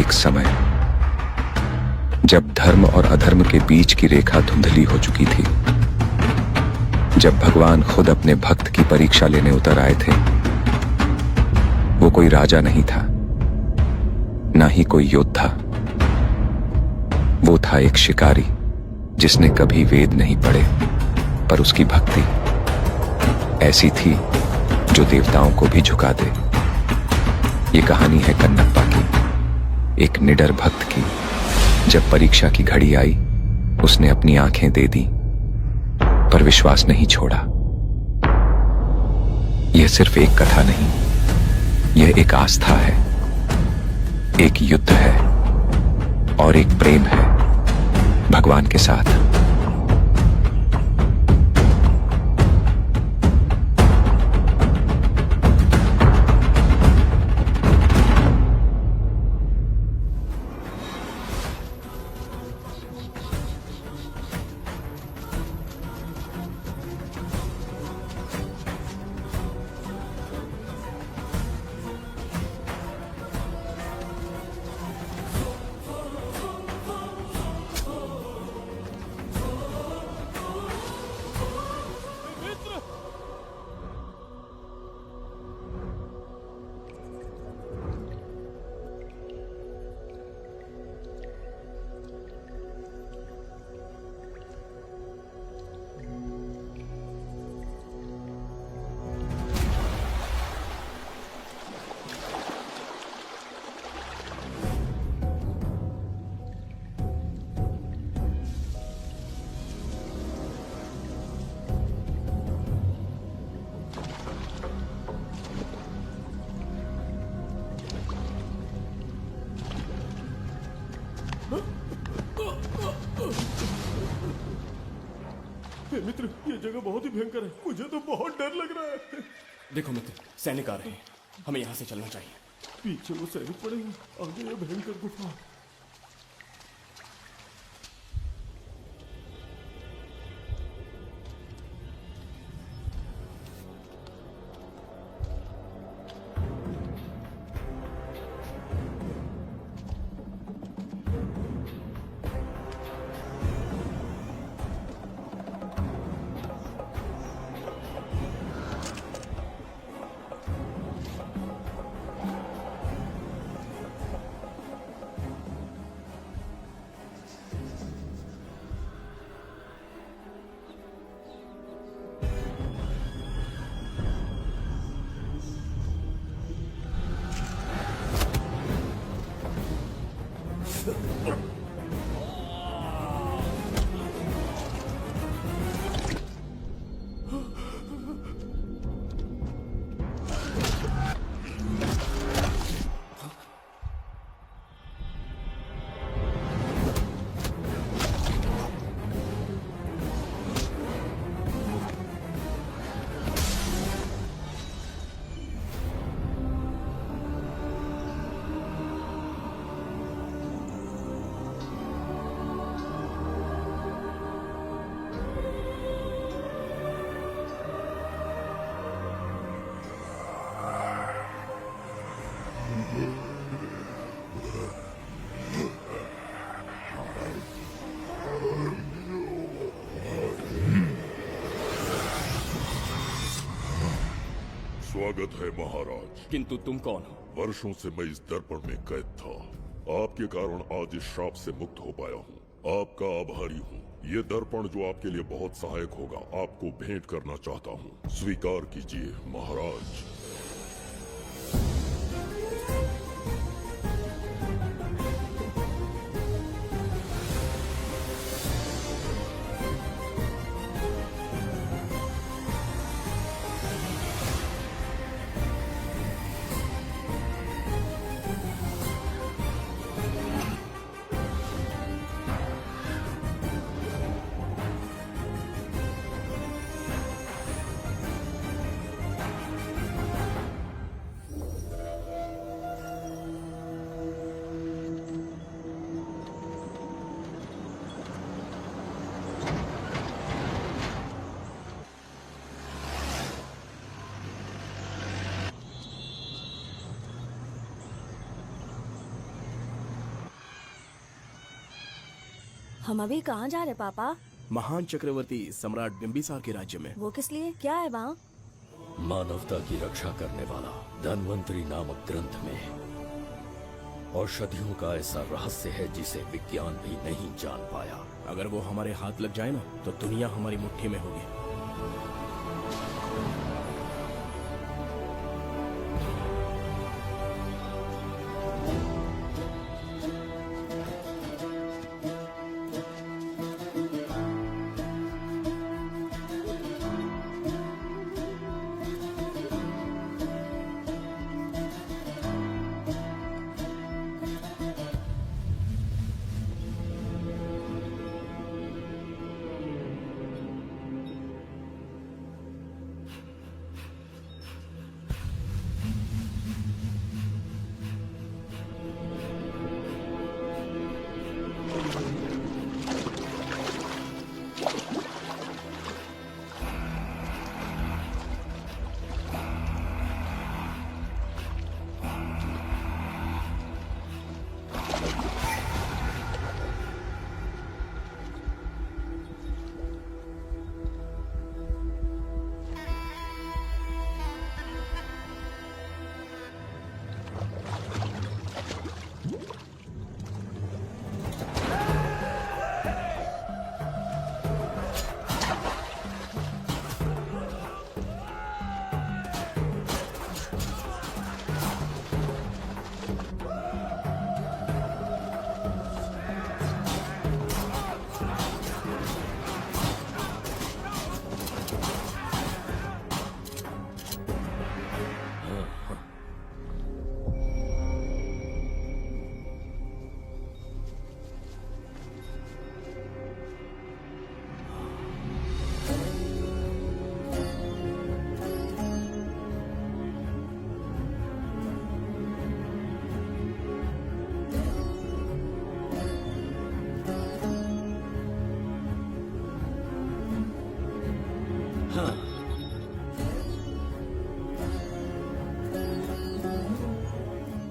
एक समय जब धर्म और अधर्म के बीच की रेखा धुंधली हो चुकी थी, जब भगवान खुद अपने भक्त की परीक्षा लेने उतर आए थे। वो कोई राजा नहीं था, ना ही कोई योद्धा। वो था एक शिकारी जिसने कभी वेद नहीं पढ़े, पर उसकी भक्ति ऐसी थी जो देवताओं को भी झुका दे। ये कहानी है कन्नप्पा की, एक निडर भक्त की। जब परीक्षा की घड़ी आई, उसने अपनी आंखें दे दी, पर विश्वास नहीं छोड़ा। यह सिर्फ एक कथा नहीं, यह एक आस्था है, एक युद्ध है और एक प्रेम है भगवान के साथ। मित्र, ये जगह बहुत ही भयंकर है। मुझे तो बहुत डर लग रहा है। देखो मित्र, सैनिक आ रहे हैं, हमें यहाँ से चलना चाहिए। पीछे वो सैनिक पड़े हैं, आगे ये भयंकर गुफा। स्वागत है महाराज। किंतु तुम कौन हो? वर्षों से मैं इस दर्पण में कैद था। आपके कारण आज इस श्राप से मुक्त हो पाया हूँ। आपका आभारी हूँ। ये दर्पण जो आपके लिए बहुत सहायक होगा, आपको भेंट करना चाहता हूँ। स्वीकार कीजिए महाराज। हम अभी कहाँ जा रहे पापा? महान चक्रवर्ती सम्राट बिंबिसार के राज्य में। वो किस लिए? क्या है वहाँ? मानवता की रक्षा करने वाला धन्वंतरी नामक ग्रंथ में औषधियों का ऐसा रहस्य है जिसे विज्ञान भी नहीं जान पाया। अगर वो हमारे हाथ लग जाए ना तो दुनिया हमारी मुट्ठी में होगी।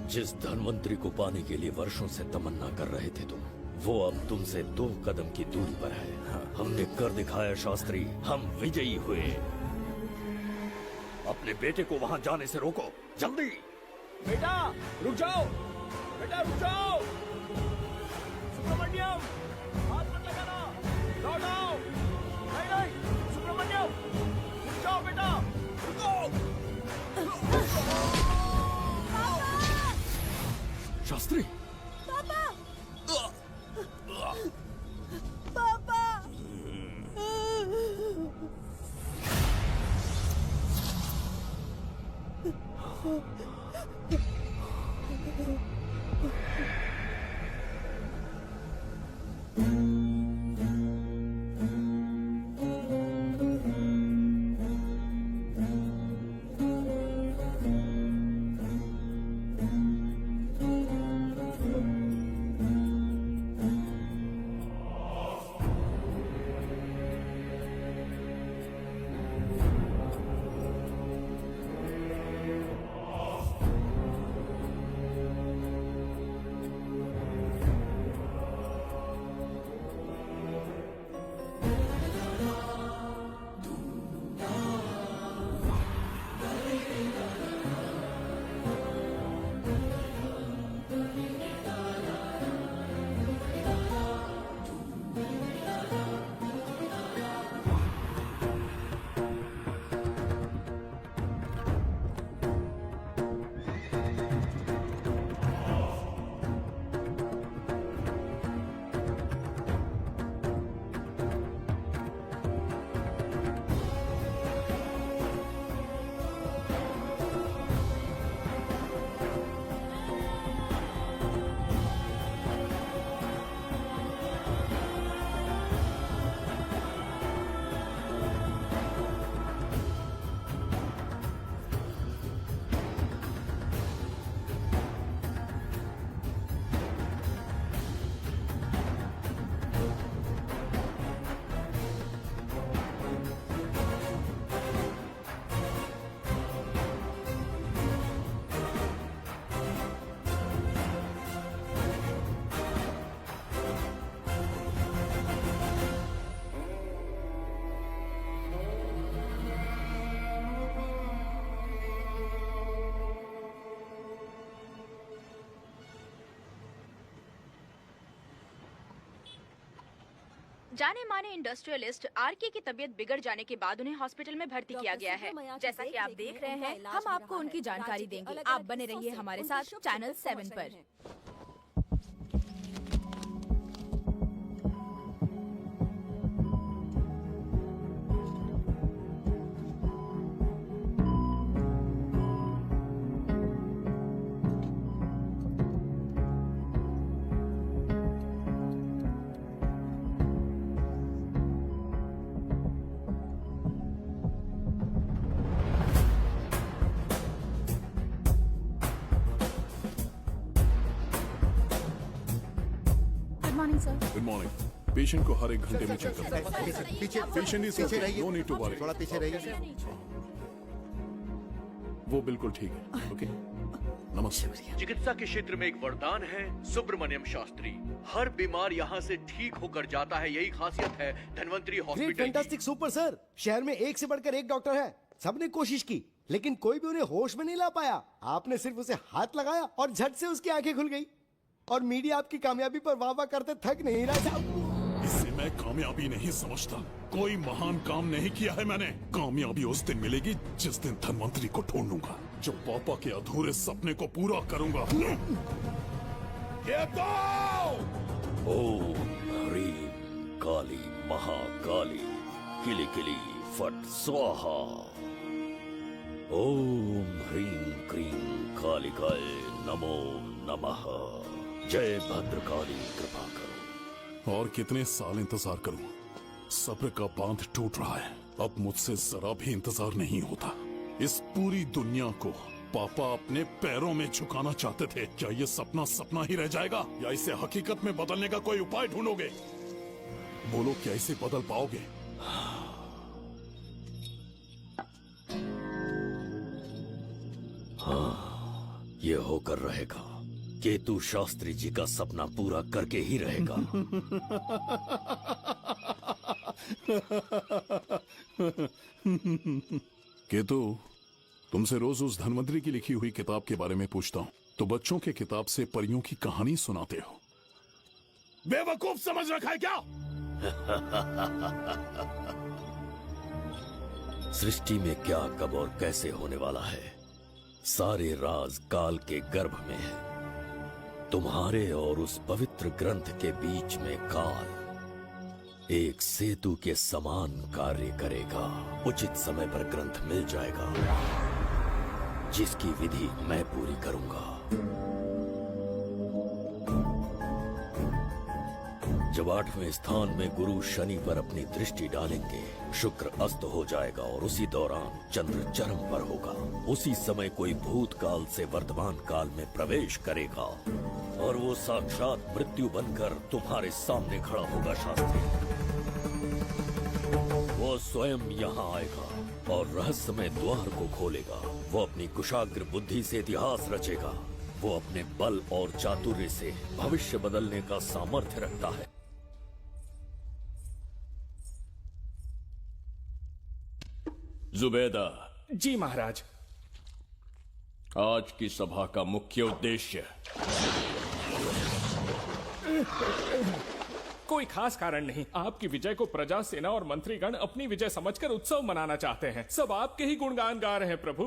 जिस धन्वंतरी को पाने के लिए वर्षों से तमन्ना कर रहे थे तुम, वो अब तुमसे 2 कदम की दूरी पर है। हमने कर दिखाया शास्त्री, हम विजयी हुए। अपने बेटे को वहां जाने से रोको, जल्दी। बेटा रुक जाओ, बेटा रुक जाओ। सुब्रमण्यम, हाथ मत लगाना, लौट आओ। नहीं नहीं सुब्रमण्यम, रुक जाओ बेटा, रुको। शास्त्री, पापा! पापा! जाने माने इंडस्ट्रियलिस्ट आरके की तबीयत बिगड़ जाने के बाद उन्हें हॉस्पिटल में भर्ती किया गया है। जैसा कि आप देख रहे हैं, हम आपको उनकी जानकारी देंगे। आप बने रहिए हमारे साथ चैनल 7 पर। Good morning sir. Good morning. Patient को हर एक घंटे में चेक करता है। पीछे पेशेंट इज पीछे रहिए। No need to worry. थोड़ा पीछे रहिए। वो बिल्कुल ठीक है। ओके, नमस्ते। चिकित्सा के क्षेत्र में एक वरदान है सुब्रमण्यम शास्त्री। हर बीमार यहाँ से ठीक होकर जाता है, यही खासियत है धन्वंतरी ग्रेट, हॉस्पिटल की। Fantastic, super sir. शहर में एक से बढ़कर एक डॉक्टर है। सबने कोशिश की लेकिन कोई भी उन्हें होश में नहीं ला पाया। आपने सिर्फ उसे हाथ लगाया और झट से उसकी आंखें खुल गई। और मीडिया आपकी कामयाबी पर वाह वाह करते थक नहीं रहा साहब। इसे मैं कामयाबी नहीं समझता। कोई महान काम नहीं किया है मैंने। कामयाबी उस दिन मिलेगी जिस दिन धन्वंतरी को ढूंढूंगा, जो पापा के अधूरे सपने को पूरा करूंगा। ये दो! ओम ह्रीं काली महाकाली किली किली फट स्वाहा। ओम ह्रीं क्रीं कालिकाय नमो नमः। जय भद्रकाली, कृपा करो। और कितने साल इंतजार करूं? सब्र का बांध टूट रहा है। अब मुझसे जरा भी इंतजार नहीं होता। इस पूरी दुनिया को पापा अपने पैरों में झुकाना चाहते थे। क्या ये सपना सपना ही रह जाएगा या इसे हकीकत में बदलने का कोई उपाय ढूंढोगे? बोलो, क्या इसे बदल पाओगे? ये होकर रहेगा। केतु शास्त्री जी का सपना पूरा करके ही रहेगा। केतु, तुमसे रोज उस धन्वंतरी की लिखी हुई किताब के बारे में पूछता हूँ तो बच्चों के किताब से परियों की कहानी सुनाते हो। बेवकूफ समझ रखा है क्या? सृष्टि में क्या, कब और कैसे होने वाला है, सारे राज काल के गर्भ में है। तुम्हारे और उस पवित्र ग्रंथ के बीच में काल एक सेतु के समान कार्य करेगा। उचित समय पर ग्रंथ मिल जाएगा, जिसकी विधि मैं पूरी करूंगा। जब 8वें स्थान में गुरु शनि पर अपनी दृष्टि डालेंगे, शुक्र अस्त हो जाएगा और उसी दौरान चंद्र चरम पर होगा। उसी समय कोई भूतकाल से वर्तमान काल में प्रवेश करेगा और वो साक्षात मृत्यु बनकर तुम्हारे सामने खड़ा होगा। शास्त्री, वो स्वयं यहाँ आएगा और रहस्यमय द्वार को खोलेगा। वो अपनी कुशाग्र बुद्धि से इतिहास रचेगा। वो अपने बल और चातुर्य से भविष्य बदलने का सामर्थ्य रखता है। जुबेदा। जी महाराज। आज की सभा का मुख्य उद्देश्य कोई खास कारण नहीं। आपकी विजय को प्रजा, सेना और मंत्रीगण अपनी विजय समझकर उत्सव मनाना चाहते हैं। सब आपके ही गुणगान गा रहे हैं प्रभु।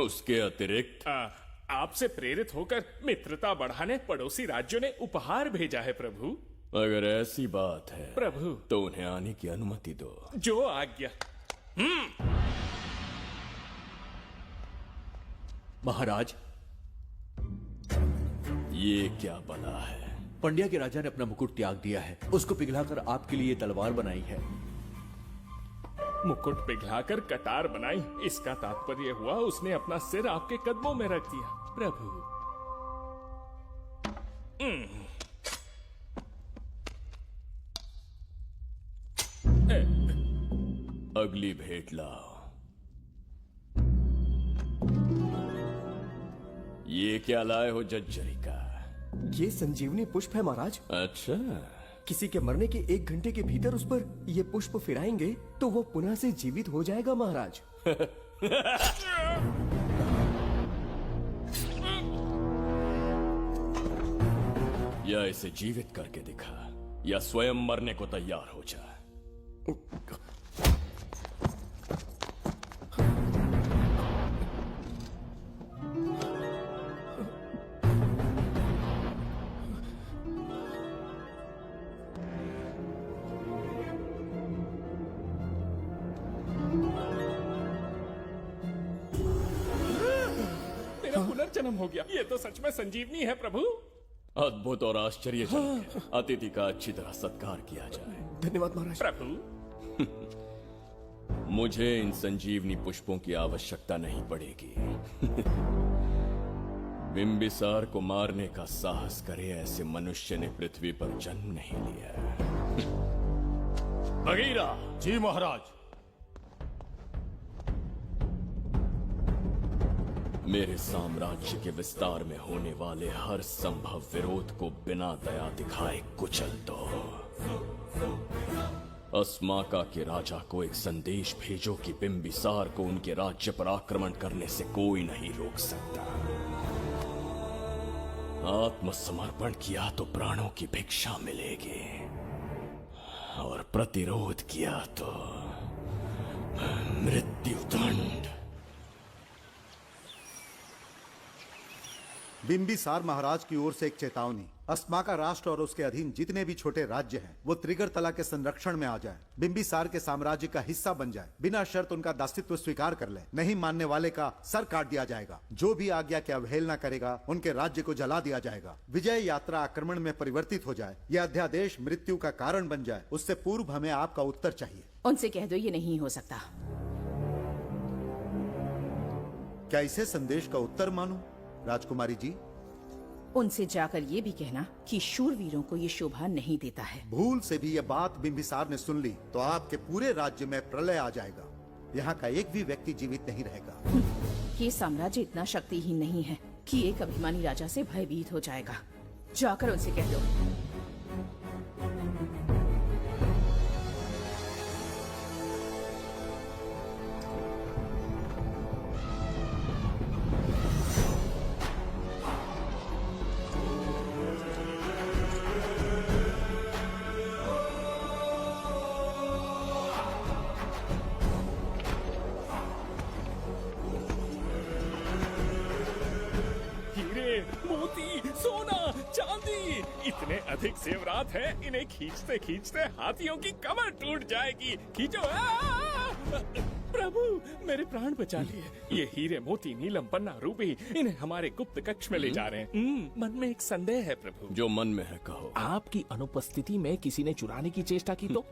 उसके अतिरिक्त आपसे प्रेरित होकर मित्रता बढ़ाने पड़ोसी राज्यों ने उपहार भेजा है प्रभु। अगर ऐसी बात है प्रभु तो उन्हें आने की अनुमति दो। जो आज्ञा। महाराज, ये क्या बला है? पंड्या के राजा ने अपना मुकुट त्याग दिया है। उसको पिघलाकर आपके लिए तलवार बनाई है। मुकुट पिघलाकर कटार बनाई, इसका तात्पर्य हुआ उसने अपना सिर आपके कदमों में रख दिया प्रभु। अगली भेंट लाओ। ये क्या लाए हो जज्जरी का? ये संजीवनी पुष्प है महाराज। अच्छा, किसी के मरने के 1 घंटे के भीतर उस पर ये पुष्प फिराएंगे तो वो पुनः से जीवित हो जाएगा महाराज। या इसे जीवित करके दिखा। या स्वयं मरने को तैयार हो जा। मेरा पुनर्जन्म हो गया। ये तो सच में संजीवनी है प्रभु। अद्भुत और आश्चर्यजनक है। अतिथि का अच्छी तरह सत्कार किया जाए। धन्यवाद महाराज। प्रभु, मुझे इन संजीवनी पुष्पों की आवश्यकता नहीं पड़ेगी। बिंबिसार को मारने का साहस करे ऐसे मनुष्य ने पृथ्वी पर जन्म नहीं लिया। बगीरा। जी महाराज। मेरे साम्राज्य के विस्तार में होने वाले हर संभव विरोध को बिना दया दिखाए कुचल दो। अस्माका के राजा को एक संदेश भेजो कि बिंबिसार को उनके राज्य पर आक्रमण करने से कोई नहीं रोक सकता। आत्मसमर्पण किया तो प्राणों की भिक्षा मिलेगी, और प्रतिरोध किया तो मृत्युदंड। बिंबिसार महाराज की ओर से एक चेतावनी। अस्माका राष्ट्र और उसके अधीन जितने भी छोटे राज्य हैं, वो त्रिगर्तला के संरक्षण में आ जाएं, बिंबिसार के साम्राज्य का हिस्सा बन जाए, बिना शर्त उनका दासत्व स्वीकार कर ले। नहीं मानने वाले का सर काट दिया जाएगा। जो भी आज्ञा की अवहेलना करेगा, उनके राज्य को जला दिया जाएगा। विजय यात्रा आक्रमण में परिवर्तित हो जाए, यह अध्यादेश मृत्यु का कारण बन जाए, उससे पूर्व हमें आपका उत्तर चाहिए। उनसे कह दो ये नहीं हो सकता। क्या इसे संदेश का उत्तर मानूं? राजकुमारी जी, उनसे जाकर ये भी कहना कि शूरवीरों को ये शोभा नहीं देता है। भूल से भी ये बात बिंबिसार ने सुन ली तो आपके पूरे राज्य में प्रलय आ जाएगा। यहाँ का एक भी व्यक्ति जीवित नहीं रहेगा। ये साम्राज्य इतना शक्तिहीन नहीं है कि एक अभिमानी राजा से भयभीत हो जाएगा। जाकर उनसे कह दो। मोती, सोना, चांदी, इतने अधिक जेवरात हैं, इन्हें खींचते खींचते हाथियों की कमर टूट जाएगी। खींचो। प्रभु, मेरे प्राण बचा लिए। ये हीरे, मोती, नीलम, पन्ना, रूबी, इन्हें हमारे गुप्त कक्ष में ले जा रहे हैं। मन में एक संदेह है प्रभु। जो मन में है कहो। आपकी अनुपस्थिति में किसी ने चुराने की चेष्टा की तो?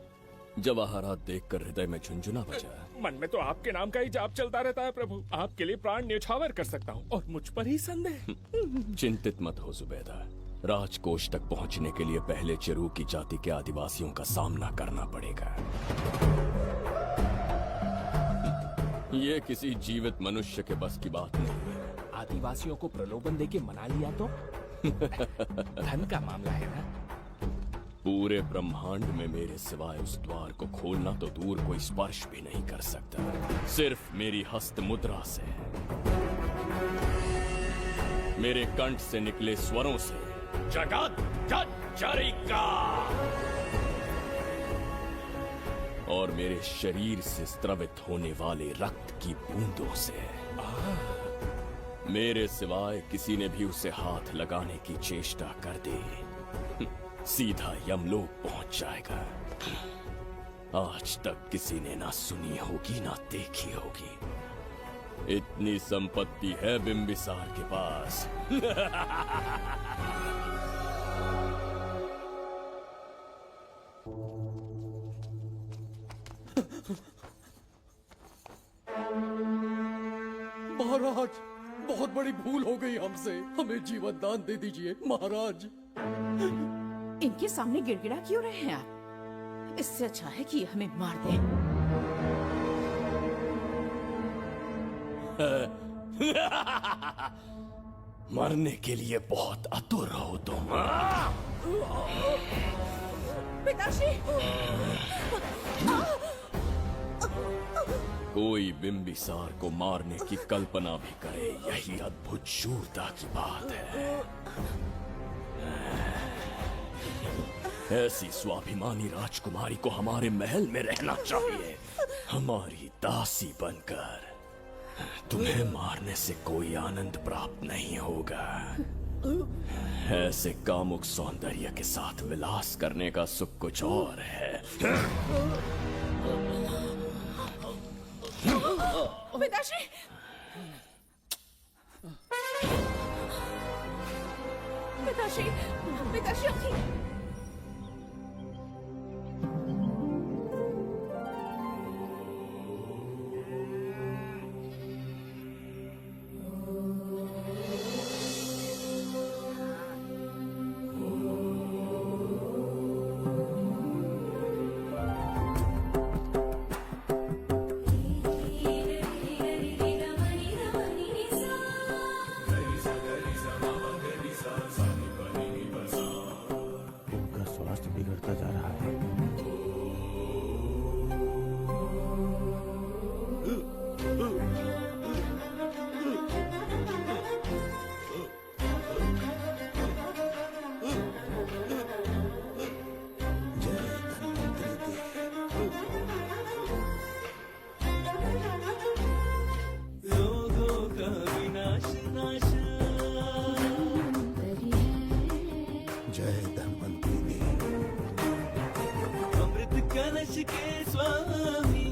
जवाहरात देखकर हृदय में झुंझुना बजा। मन में तो आपके नाम का ही जाप चलता रहता है प्रभु। आपके लिए प्राण न्यौछावर कर सकता हूँ, और मुझ पर ही संदेह। चिंतित मत हो जुबैदा। राजकोष तक पहुँचने के लिए पहले चिरूकी जाति के आदिवासियों का सामना करना पड़ेगा। ये किसी जीवित मनुष्य के बस की बात नहीं है। आदिवासियों को प्रलोभन देके मना लिया तो? धन का मामला है ना। पूरे ब्रह्मांड में मेरे सिवाय उस द्वार को खोलना तो दूर कोई स्पर्श भी नहीं कर सकता। सिर्फ मेरी हस्त मुद्रा से, मेरे कंठ से निकले स्वरों से जगत जज्जरिका, और मेरे शरीर से स्रवित होने वाले रक्त की बूंदों से। मेरे सिवाय किसी ने भी उसे हाथ लगाने की चेष्टा कर दी, सीधा यमलोक पहुंच जाएगा। आज तक किसी ने ना सुनी होगी ना देखी होगी। इतनी संपत्ति है बिंबिसार के पास। महाराज, बहुत बड़ी भूल हो गई हमसे। हमें जीवन दान दे दीजिए महाराज। इनके सामने गिड़गिड़ा क्यों रहे हैं आप? इससे अच्छा है कि हमें मार दें। मरने के लिए बहुत आतुर हो तुम। पिताश्री! कोई बिंबिसार को मारने की कल्पना भी करे, यही अद्भुत शूरता की बात है। ऐसी स्वाभिमानी राजकुमारी को हमारे महल में रहना चाहिए, हमारी दासी बनकर। तुम्हें मारने से कोई आनंद प्राप्त नहीं होगा। ऐसे कामुक सौंदर्य के साथ विलास करने का सुख कुछ और है। पिताश्री, पिताश्री, पिताश्री, स्वास्थ्य बिगड़ता जा रहा है। जय धन्वंतरी देवी। अमृत कलश के स्वामी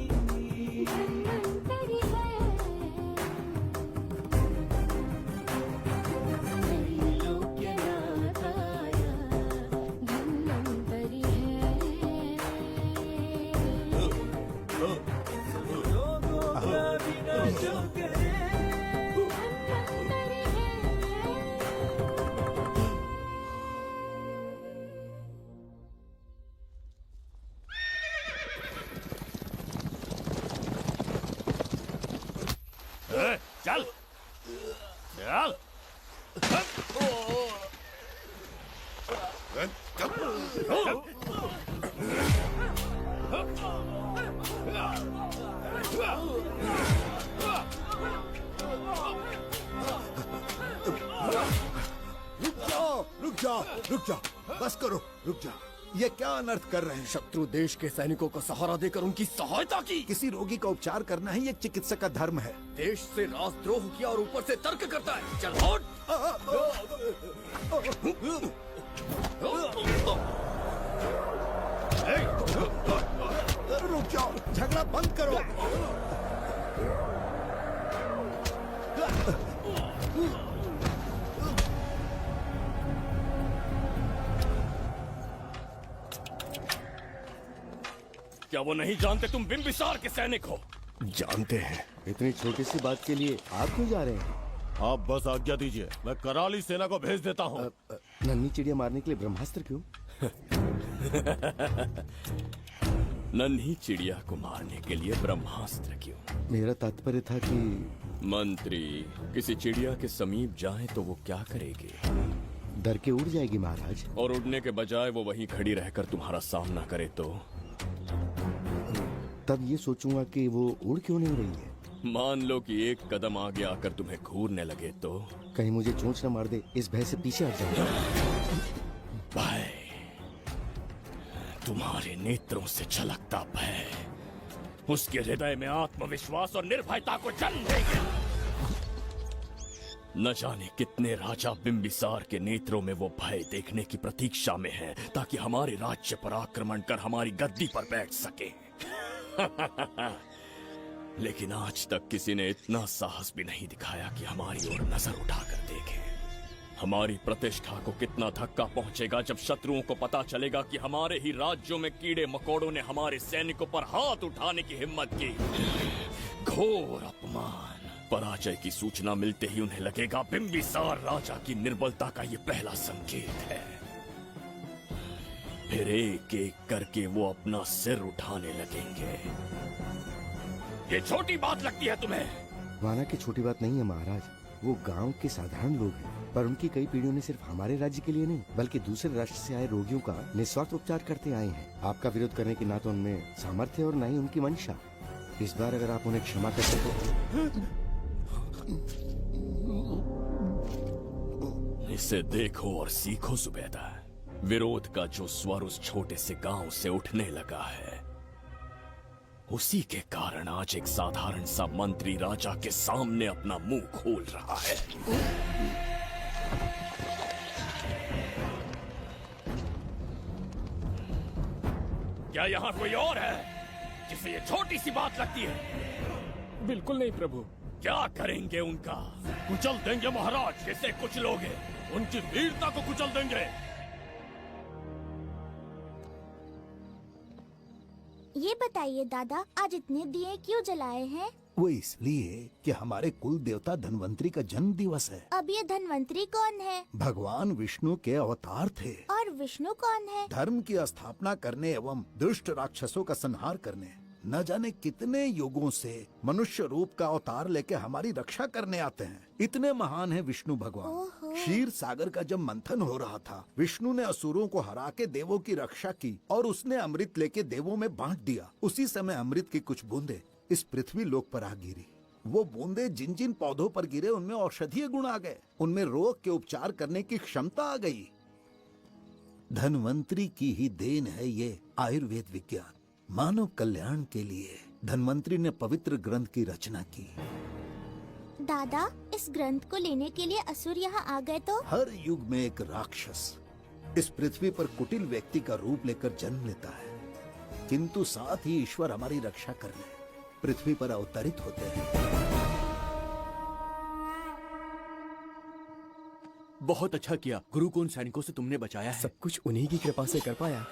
चल चल। रुक जाओ, बस करो, रुक जाओ। ये क्या अनर्थ कर रहे हैं? शत्रु देश के सैनिकों को सहारा देकर उनकी सहायता की। किसी रोगी का उपचार करना ही एक चिकित्सक का धर्म है। देश से राजद्रोह किया और ऊपर से तर्क करता है। चल हट। रुक जाओ, झगड़ा बंद करो। क्या वो नहीं जानते तुम बिंबिसार के सैनिक हो? जानते हैं। इतनी छोटी सी बात के लिए आप क्यों जा रहे हैं? आप बस आज्ञा दीजिए, मैं कराली सेना को भेज देता हूँ। नन्ही चिड़िया मारने के लिए ब्रह्मास्त्र क्यों? नन्ही चिड़िया को मारने के लिए ब्रह्मास्त्र क्यों? मेरा तात्पर्य था कि मंत्री किसी चिड़िया के समीप जाए तो वो क्या करेगी? डर के उड़ जाएगी महाराज। और उड़ने के बजाय वो वहीं खड़ी रहकर तुम्हारा सामना करे तो? तब ये सोचूंगा कि वो उड़ क्यों नहीं रही है। मान लो कि एक कदम आगे आकर तुम्हें घूरने लगे तो? कहीं मुझे चोंच न मार दे, इस भय से पीछे हट जाऊंगा। भय, तुम्हारे नेत्रों से झलकता भय उसके हृदय में आत्मविश्वास और निर्भयता को जन्म देगा। न जाने कितने राजा बिंबिसार के नेत्रों में वो भय देखने की प्रतीक्षा में है, ताकि हमारे राज्य पर आक्रमण कर हमारी गद्दी पर बैठ सके। लेकिन आज तक किसी ने इतना साहस भी नहीं दिखाया कि हमारी ओर नजर उठाकर देखे। हमारी प्रतिष्ठा को कितना धक्का पहुंचेगा जब शत्रुओं को पता चलेगा कि हमारे ही राज्यों में कीड़े मकोड़ों ने हमारे सैनिकों पर हाथ उठाने की हिम्मत की। घोर अपमान। पराजय की सूचना मिलते ही उन्हें लगेगा बिंबिसार राजा की निर्बलता का ये पहला संकेत है। फिर एक एक करके वो अपना सिर उठाने लगेंगे। ये छोटी बात लगती है तुम्हें? माना कि छोटी बात नहीं है महाराज। वो गांव के साधारण लोग हैं, पर उनकी कई पीढ़ियों ने सिर्फ हमारे राज्य के लिए नहीं बल्कि दूसरे राष्ट्र से आए रोगियों का निस्वार्थ उपचार करते आए हैं। आपका विरोध करने की ना तो उनमें सामर्थ्य और ना ही उनकी मंशा। इस बार अगर आप उन्हें क्षमा कर सको। इसे देखो और सीखो जुबैदा। विरोध का जो स्वर उस छोटे से गांव से उठने लगा है, उसी के कारण आज एक साधारण सा मंत्री राजा के सामने अपना मुंह खोल रहा है। क्या यहाँ कोई और है जिसे ये छोटी सी बात लगती है? बिल्कुल नहीं प्रभु। क्या करेंगे उनका? कुचल देंगे महाराज। कैसे कुछ लोग उनकी वीरता को कुचल देंगे। ये बताइए दादा, आज इतने दिए क्यों जलाए हैं? वो इसलिए कि हमारे कुल देवता धन्वंतरी का जन्म दिवस है। अब ये धन्वंतरी कौन है? भगवान विष्णु के अवतार थे। और विष्णु कौन है? धर्म की स्थापना करने एवं दुष्ट राक्षसों का संहार करने न जाने कितने युगों से मनुष्य रूप का अवतार लेके हमारी रक्षा करने आते हैं। इतने महान है विष्णु भगवान। क्षीर सागर का जब मंथन हो रहा था, विष्णु ने असुरों को हरा के देवों की रक्षा की और उसने अमृत लेके देवों में बांट दिया। उसी समय अमृत की कुछ बूंदे इस पृथ्वी लोक पर आ गिरी। वो बूंदे जिन जिन पौधों पर गिरे उनमें औषधीय गुण आ गए, उनमें रोग के उपचार करने की क्षमता आ गई। धन्वंतरी की ही देन है ये आयुर्वेद विज्ञान। मानव कल्याण के लिए धन्वंतरी ने पवित्र ग्रंथ की रचना की। दादा, इस ग्रंथ को लेने के लिए असुर यहाँ आ गए तो? हर युग में एक राक्षस इस पृथ्वी पर कुटिल व्यक्ति का रूप लेकर जन्म लेता है, किंतु साथ ही ईश्वर हमारी रक्षा करने पृथ्वी पर अवतरित होते हैं। बहुत अच्छा किया गुरु को उन सैनिकों से तुमने बचाया है। सब कुछ उन्हीं की कृपा से कर पाया।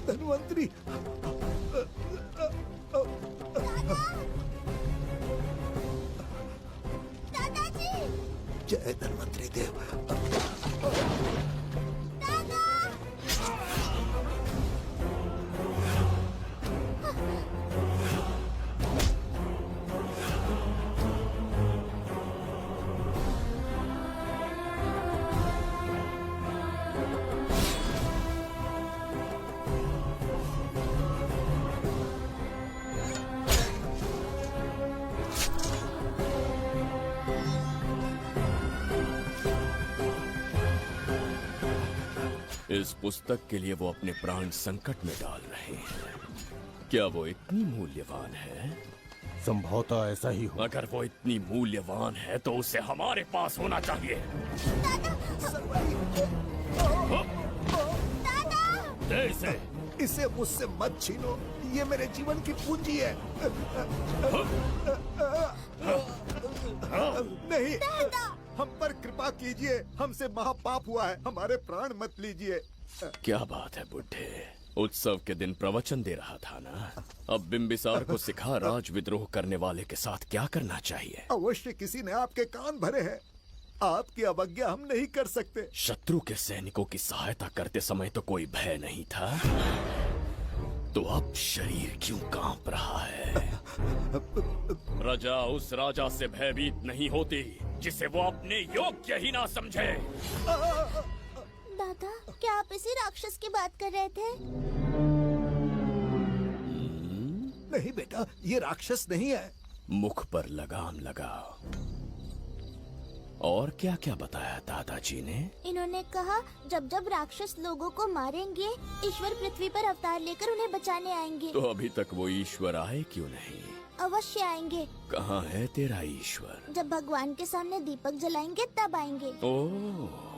धन्वंतरी, दादाजी! जय धन्वंतरी देव। इस पुस्तक के लिए वो अपने प्राण संकट में डाल रहे हैं। क्या वो इतनी मूल्यवान है? संभवतः ऐसा ही हो। अगर वो इतनी मूल्यवान है तो उसे हमारे पास होना चाहिए। दे इसे। इसे मुझसे मत छीनो, ये मेरे जीवन की पूंजी है। नहीं, हम पर कृपा कीजिए, हमसे महापाप हुआ है, हमारे प्राण मत लीजिए। क्या बात है बुड्ढे, उत्सव के दिन प्रवचन दे रहा था ना। अब बिंबिसार को सिखा राज विद्रोह करने वाले के साथ क्या करना चाहिए। अवश्य किसी ने आपके कान भरे हैं, आपकी अवज्ञा हम नहीं कर सकते। शत्रु के सैनिकों की सहायता करते समय तो कोई भय नहीं था, तो अब शरीर क्यों कांप रहा है? प्रजा उस राजा से भयभीत नहीं होती जिसे वो अपने योग्य ही ना समझे। दादा, क्या आप इसी राक्षस की बात कर रहे थे? नहीं बेटा, ये राक्षस नहीं है। मुख पर लगाम लगाओ। और क्या क्या बताया दादाजी ने? इन्होंने कहा जब जब राक्षस लोगों को मारेंगे, ईश्वर पृथ्वी पर अवतार लेकर उन्हें बचाने आएंगे। तो अभी तक वो ईश्वर आए क्यों नहीं? अवश्य आएंगे। कहाँ है तेरा ईश्वर? जब भगवान के सामने दीपक जलाएंगे तब आएंगे। ओह,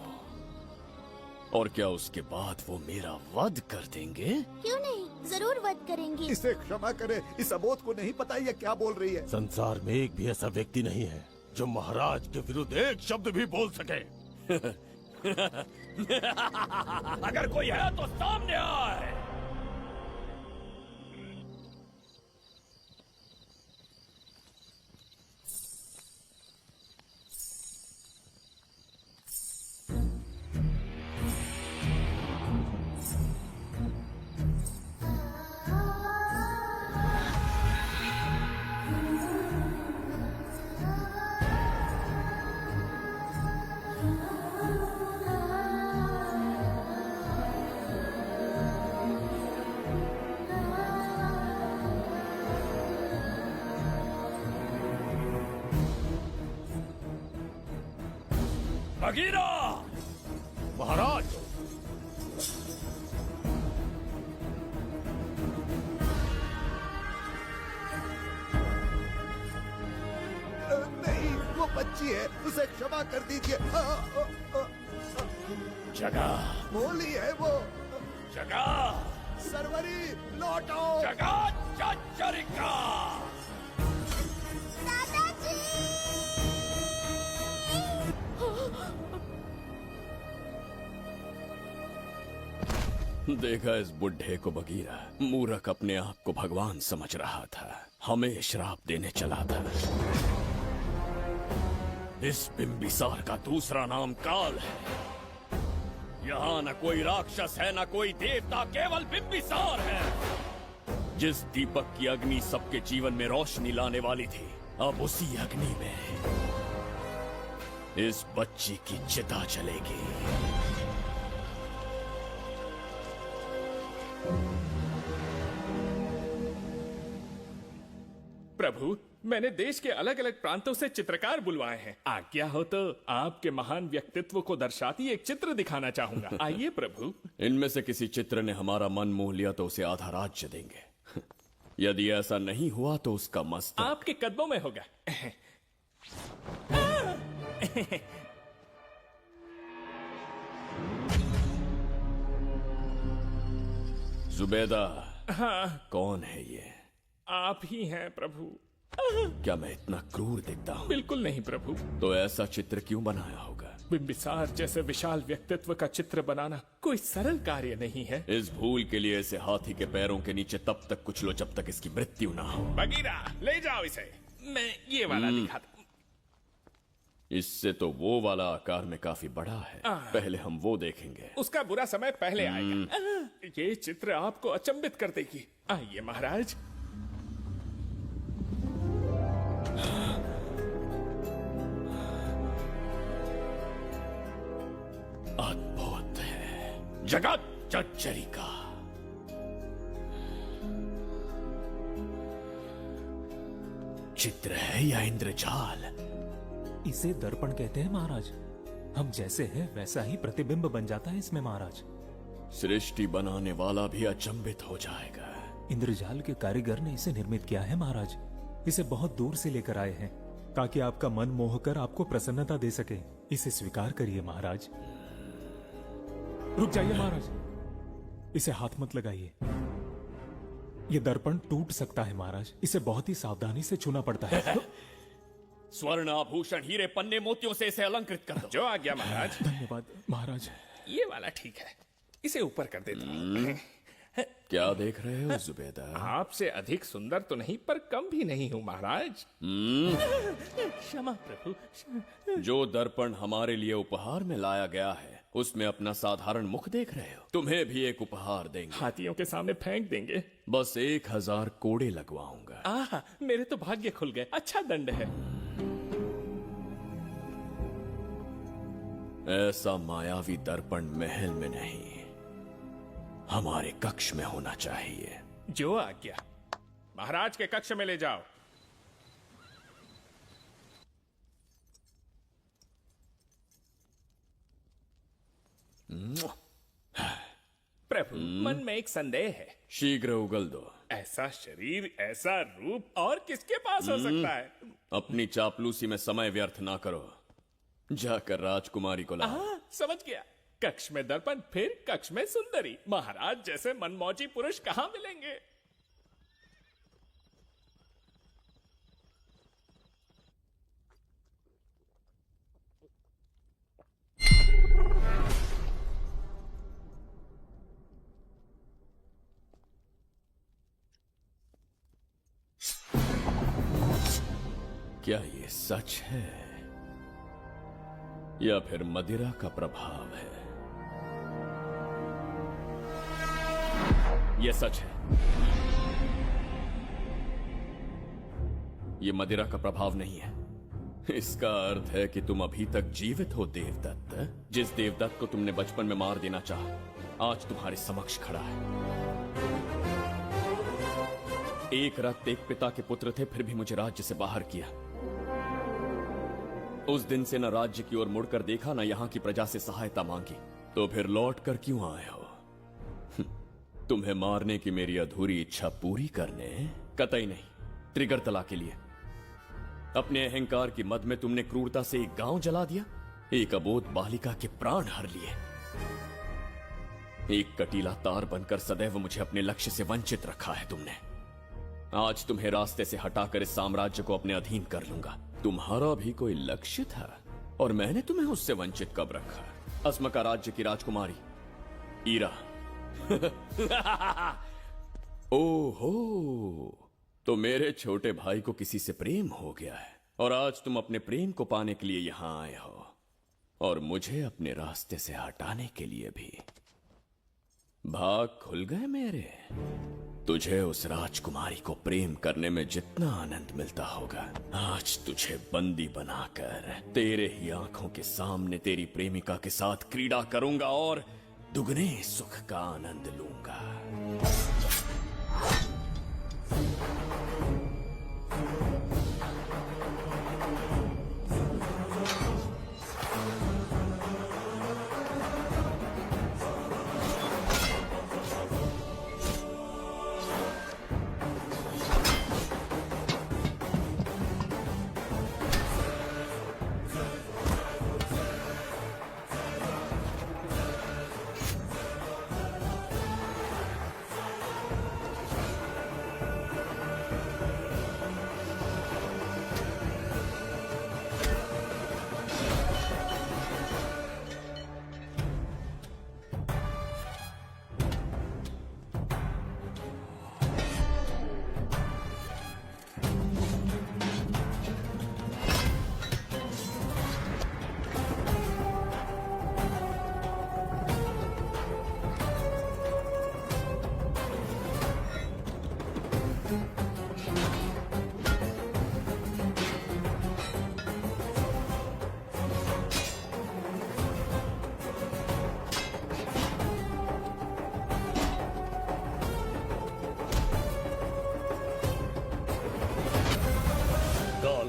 और क्या उसके बाद वो मेरा वध कर देंगे? क्यों नहीं, जरूर वध करेंगे। इसे क्षमा करे, इस अबोध को नहीं पता ये क्या बोल रही है। संसार में एक भी ऐसा व्यक्ति नहीं है जो महाराज के विरुद्ध एक शब्द भी बोल सके। अगर कोई है तो सामने आए। बगीरा! महाराज, नहीं, वो बच्ची है, उसे क्षमा कर दीजिए। जगह बोली है वो। जगह सरवरी लौटो। जगह चरिका। देखा इस बुढ़े को बगीरा। मूर्ख अपने आप को भगवान समझ रहा था, हमें श्राप देने चला था। इस बिंबिसार का दूसरा नाम काल है। यहाँ न कोई राक्षस है न कोई देवता, केवल बिंबिसार है। जिस दीपक की अग्नि सबके जीवन में रोशनी लाने वाली थी, अब उसी अग्नि में इस बच्ची की चिता जलेगी। प्रभु, मैंने देश के अलग अलग प्रांतों से चित्रकार बुलवाए हैं। आज्ञा हो तो आपके महान व्यक्तित्व को दर्शाती एक चित्र दिखाना चाहूंगा। आइए प्रभु। इनमें से किसी चित्र ने हमारा मन मोह लिया तो उसे आधा राज्य देंगे। यदि ऐसा नहीं हुआ तो उसका मस्तक आपके कदमों में होगा। जुबेदा, हाँ, कौन है ये? आप ही हैं प्रभु। क्या मैं इतना क्रूर दिखता हूँ? बिल्कुल नहीं प्रभु। तो ऐसा चित्र क्यों बनाया होगा? बिंबिसार जैसे विशाल व्यक्तित्व का चित्र बनाना कोई सरल कार्य नहीं है। इस भूल के लिए इसे हाथी के पैरों के नीचे तब तक कुचलो जब तक इसकी मृत्यु ना हो। बगीरा, ले जाओ इसे। मैं ये वाला दिखाता। इससे तो वो वाला आकार में काफी बड़ा है। पहले हम वो देखेंगे। उसका बुरा समय पहले आएगा। ये चित्र आपको अचंभित कर देगी। आइए महाराज। अद्भुत है। जगत चरिका। चित्र है या इंद्रजाल? इसे दर्पण कहते हैं महाराज। हम जैसे हैं वैसा ही प्रतिबिंब बन जाता है इसमें महाराज। सृष्टि बनाने वाला भी अचंभित हो जाएगा। इंद्रजाल के कारीगर ने इसे निर्मित किया है महाराज। इसे बहुत दूर से लेकर आए हैं ताकि आपका मन मोह कर आपको प्रसन्नता दे सके। इसे स्वीकार करिए महाराज। रुक जाइए महाराज, इसे हाथ मत लगाइए। ये दर्पण टूट सकता है महाराज। इसे बहुत ही सावधानी से छूना पड़ता है। स्वर्ण आभूषण हीरे पन्ने मोतियों से इसे अलंकृत कर दो। जो आ गया महाराज। धन्यवाद महाराज। ये वाला ठीक है, इसे ऊपर कर देता हूं। क्या देख रहे हो जुबेदा? आपसे अधिक सुंदर तो नहीं पर कम भी नहीं हूं महाराज। क्षमा प्रभु। जो दर्पण हमारे लिए उपहार में लाया गया है उसमें अपना साधारण मुख देख रहे हो। तुम्हें भी एक उपहार देंगे। हाथियों के सामने फेंक देंगे। बस 1000 कोड़े लगवाऊंगा। आह, मेरे तो भाग्य खुल गए। अच्छा दंड है। ऐसा मायावी दर्पण महल में नहीं, हमारे कक्ष में होना चाहिए। जो आज्ञा। महाराज के कक्ष में ले जाओ। प्रभु, मन में एक संदेह है। शीघ्र उगल दो। ऐसा शरीर, ऐसा रूप और किसके पास हो सकता है? अपनी चापलूसी में समय व्यर्थ ना करो। जाकर राजकुमारी को लाओ। समझ गया। कक्ष में दर्पण, फिर कक्ष में सुंदरी। महाराज जैसे मनमौजी पुरुष कहाँ मिलेंगे? क्या ये सच है या फिर मदिरा का प्रभाव है? ये सच है। ये मदिरा का प्रभाव नहीं है। इसका अर्थ है कि तुम अभी तक जीवित हो देवदत्त। जिस देवदत्त को तुमने बचपन में मार देना चाहा, आज तुम्हारे समक्ष खड़ा है। एक रक्त एक पिता के पुत्र थे, फिर भी मुझे राज्य से बाहर किया। उस दिन से न राज्य की ओर मुड़कर देखा, न यहां की प्रजा से सहायता मांगी। तो फिर लौट कर क्यों आए हो? तुम्हें मारने की मेरी अधूरी इच्छा पूरी करने? कतई नहीं, त्रिगर्तला के लिए। अपने अहंकार की मद में तुमने क्रूरता से एक गांव जला दिया, एक अबोध बालिका के प्राण हर लिए। एक कटीला तार बनकर सदैव मुझे अपने लक्ष्य से वंचित रखा है तुमने। आज तुम्हें रास्ते से हटाकर इस साम्राज्य को अपने अधीन कर लूंगा। तुम्हारा भी कोई लक्ष्य था और मैंने तुम्हें उससे वंचित कब रखा? अस्मका राज्य की राजकुमारी ईरा। ओहो, तो मेरे छोटे भाई को किसी से प्रेम हो गया है और आज तुम अपने प्रेम को पाने के लिए यहां आए हो और मुझे अपने रास्ते से हटाने के लिए भी। भाग खुल गए मेरे। तुझे उस राजकुमारी को प्रेम करने में जितना आनंद मिलता होगा, आज तुझे बंदी बनाकर तेरे ही आंखों के सामने तेरी प्रेमिका के साथ क्रीड़ा करूंगा और दुगने सुख का आनंद लूंगा।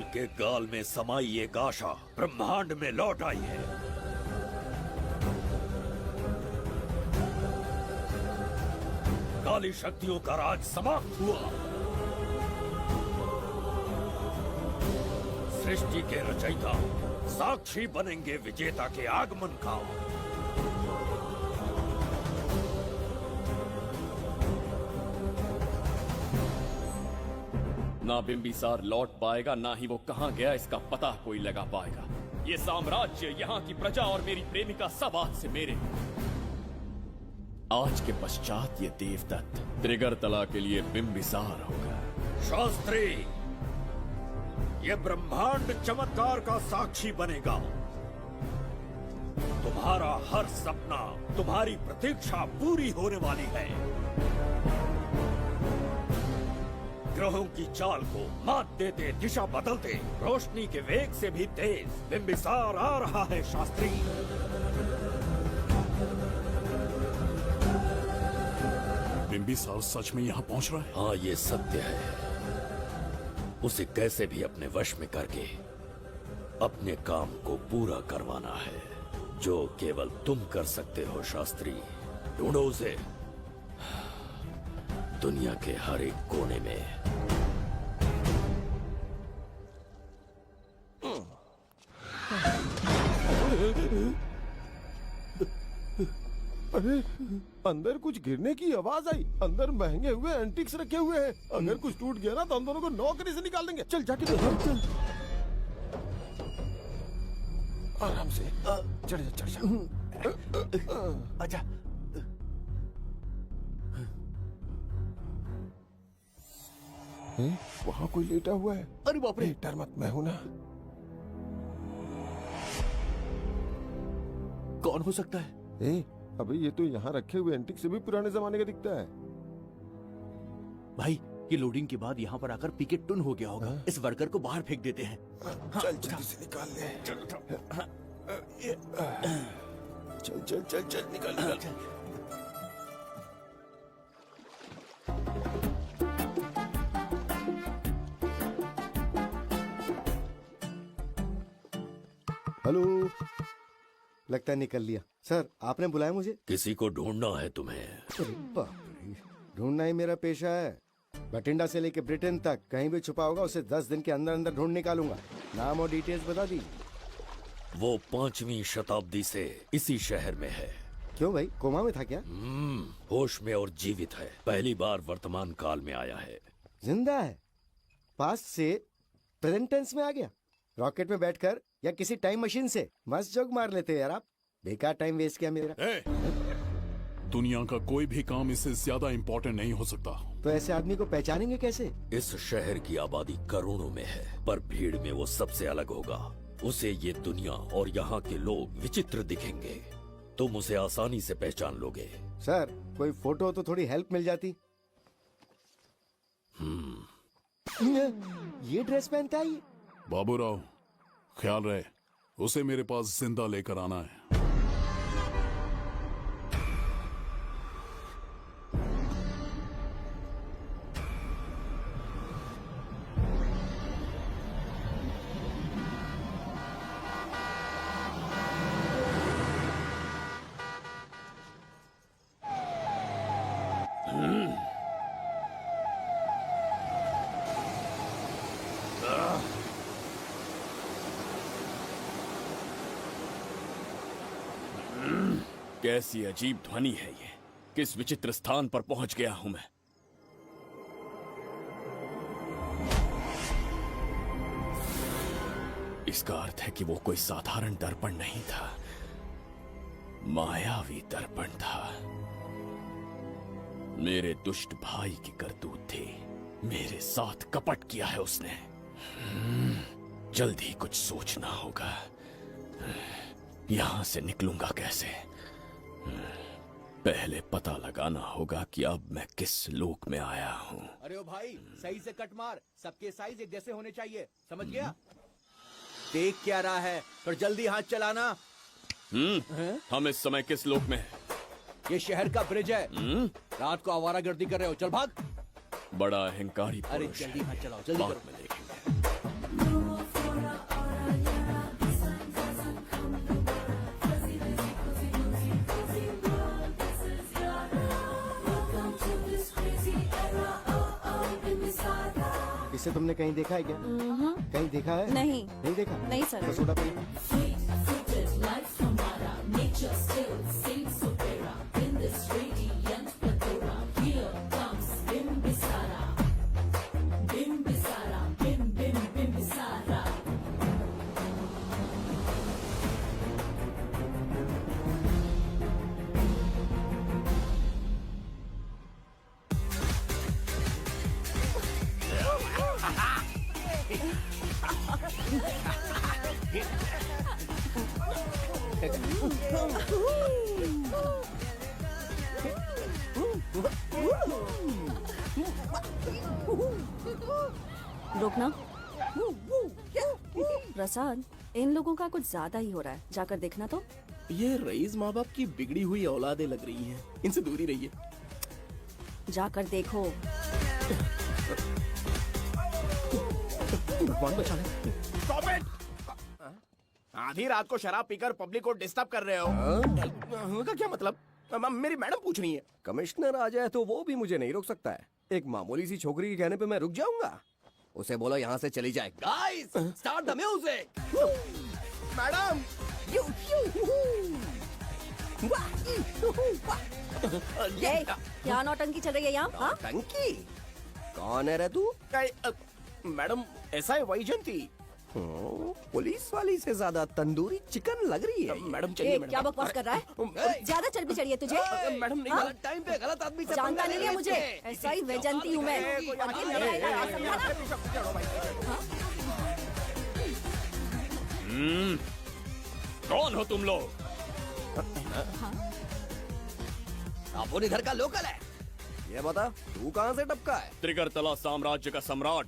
के गाल में समाई एक आशा ब्रह्मांड में लौट आई है। काली शक्तियों का राज समाप्त हुआ। सृष्टि के रचयिता साक्षी बनेंगे विजेता के आगमन का। ना बिंबिसार लौट पाएगा, ना ही वो कहां गया इसका पता कोई लगा पाएगा। ये साम्राज्य, यहाँ की प्रजा और मेरी प्रेमिका सब आज से मेरे। आज के पश्चात ये देवदत्त त्रिगर्तला के लिए बिंबिसार होगा। शास्त्री, ये ब्रह्मांड चमत्कार का साक्षी बनेगा। तुम्हारा हर सपना, तुम्हारी प्रतीक्षा पूरी होने वाली है। ग्रहों की चाल को मात देते, दिशा बदलते, रोशनी के वेग से भी तेज बिंबिसार आ रहा है। शास्त्री, बिंबिसार सच में यहाँ पहुँच रहा है? हाँ, ये सत्य है। उसे कैसे भी अपने वश में करके अपने काम को पूरा करवाना है, जो केवल तुम कर सकते हो। शास्त्री, ढूंढो उसे दुनिया के हर एक कोने में। अरे अंदर कुछ गिरने की आवाज आई। अंदर महंगे हुए एंटिक्स रखे हुए हैं। अगर कुछ टूट गया ना तो हम दोनों को नौकरी से निकाल देंगे। चल जाके देख। चल आराम से चढ़ जा चढ़ जा। अच्छा वहाँ कोई लेटा हुआ है। अरे बाप रे डर मत, मैं हूं ना। कौन हो सकता है? अबे ये तो यहाँ रखे हुए एंटिक से भी पुराने जमाने का दिखता है। भाई ये लोडिंग के बाद यहाँ पर आकर पिकेट टुन हो गया होगा। इस वर्कर को बाहर फेंक देते हैं। चल जल्दी से निकाल ले। चल चल चल चल निकाल निकाल। हेलो, लगता है निकल लिया। सर आपने बुलाया मुझे? किसी को ढूंढना है तुम्हें। अरे बाप रे, ढूंढना ही मेरा पेशा है। बठिंडा से लेके ब्रिटेन तक कहीं भी छुपा होगा उसे 10 दिन के अंदर अंदर ढूंढ निकालूंगा। नाम और डिटेल्स बता दी। वो 5वीं शताब्दी से इसी शहर में है। क्यों भाई, कोमा में था क्या? होश में और जीवित है। पहली बार वर्तमान काल में आया है। जिंदा है? पास्ट से प्रेजेंट टेंस में आ गया? रॉकेट में बैठकर या किसी टाइम मशीन से? मस्त जोक मार लेते यार आप। बेकार टाइम वेस्ट किया मेरा। दुनिया का कोई भी काम इससे ज्यादा इम्पोर्टेंट नहीं हो सकता। तो ऐसे आदमी को पहचानेंगे कैसे? इस शहर की आबादी करोड़ों में है, पर भीड़ में वो सबसे अलग होगा। उसे ये दुनिया और यहाँ के लोग विचित्र दिखेंगे। तुम उसे आसानी से पहचान लोगे। सर कोई फोटो तो थोड़ी हेल्प मिल जाती। ये ड्रेस पहनता है ये? बाबूराव ख्याल रहे, उसे मेरे पास जिंदा लेकर आना है। कैसी अजीब ध्वनि है ये। किस विचित्र स्थान पर पहुंच गया हूं मैं। इसका अर्थ है कि वो कोई साधारण दर्पण नहीं था, मायावी दर्पण था। मेरे दुष्ट भाई की करतूत थी। मेरे साथ कपट किया है उसने। जल्द ही कुछ सोचना होगा। यहां से निकलूंगा कैसे? पहले पता लगाना होगा कि अब मैं किस लोक में आया हूँ। अरे ओ भाई, सही से कट मार। सबके साइज एक जैसे होने चाहिए, समझ गया? देख क्या रहा है, पर जल्दी हाथ चलाना। हम इस समय किस लोक में हैं? ये शहर का ब्रिज है। रात को आवारागर्दी कर रहे हो, चल भाग। बड़ा अहंकारी अरे पुरुष जल्दी है। हाथ चलाओ, जल्दी बाद करो। में देखेंगे। इसे तुमने कहीं देखा है क्या? कहीं देखा है? नहीं। नहीं देखा? नहीं सर। तो सोडा पी। रुकना। प्रसाद, इन लोगों का कुछ ज्यादा ही हो रहा है। जाकर देखना तो। ये रईस माँ बाप की बिगड़ी हुई औलादें लग रही हैं। इनसे दूर ही रहिए। जाकर देखो। भगवान बचाने। Stop it! आधी रात को शराब पीकर पब्लिक को डिस्टर्ब कर रहे हो। का क्या मतलब? मेरी मैडम पूछ रही है। कमिश्नर आ जाए तो वो भी मुझे नहीं रोक सकता है। एक मामूली सी छोकरी के कहने पे मैं रुक जाऊंगा? उसे बोलो यहाँ से चली जाए। Guys, start the music. Madam, ए, क्या नौटंकी चल रही है यहाँ? हाँ? टंकी? कौन है रे तू? मैडम ऐसा है वैजंती। पुलिस वाली से ज्यादा तंदूरी चिकन लग रही है। मैडम ए, चलिए। क्या बकवास कर रहा है? ज्यादा चर्बी चढ़ी है तुझे? मैडम नहीं, हाँ? गलत टाइम पे गलत आदमी से जानता पंगा नहीं ले है रहे मुझे, थे। ऐसा ही वैजंती हूँ मैं। आगे मेरा इलाका समझा ना? कौन हो तुम लोग? अपन इधर का लोकल है। ये बता तू कहाँ से टपका है? त्रिगर्तला साम्राज्य का सम्राट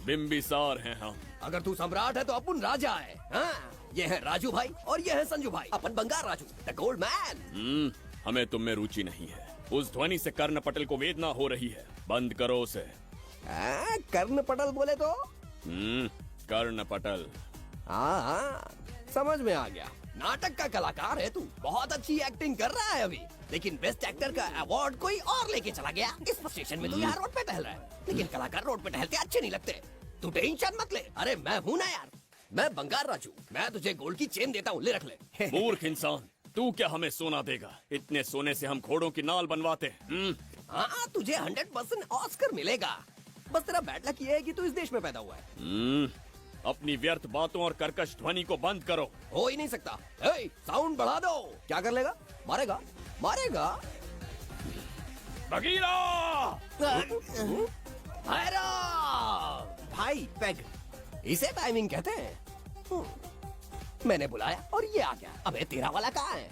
बिम्बिसार हैं हम। अगर तू सम्राट है तो अपन राजा है। हाँ? ये है राजू भाई और ये है संजू भाई, अपन बंगार राजू, द गोल्ड मैन। हमें तुम में रुचि नहीं है। उस ध्वनि से कर्ण पटल को वेदना हो रही है, बंद करो उसे। कर्ण पटल बोले तो? कर्ण पटल। हाँ, समझ में आ गया। नाटक का कलाकार है तू, बहुत अच्छी एक्टिंग कर रहा है अभी, लेकिन बेस्ट एक्टर का अवार्ड कोई और लेके चला गया। इस स्टेशन में तो यहाँ रोड पे टहल रहा है, लेकिन कलाकार रोड पे टहलते अच्छे नहीं लगते। तू टेंशन मत ले, अरे मैं हूँ ना यार, मैं बंगार राजू, मैं तुझे गोल्ड की चेन देता हूँ, ले रख ले। मूर्ख इंसान, तू क्या हमें सोना देगा? इतने सोने से हम घोड़ों की नाल बनवाते हैं। हाँ, तुझे 100% ऑस्कर मिलेगा। बस तेरा बैड लक ये है कि तू इस देश में पैदा हुआ है। अपनी व्यर्थ बातों और कर्कश ध्वनि को बंद करो। हो ही नहीं सकता। साउंड बढ़ा दो। क्या कर लेगा? मारेगा? मारेगा? बगीरा! भाई पैग, इसे टाइमिंग कहते हैं। मैंने बुलाया और ये आ गया। अबे तेरा वाला कहाँ है?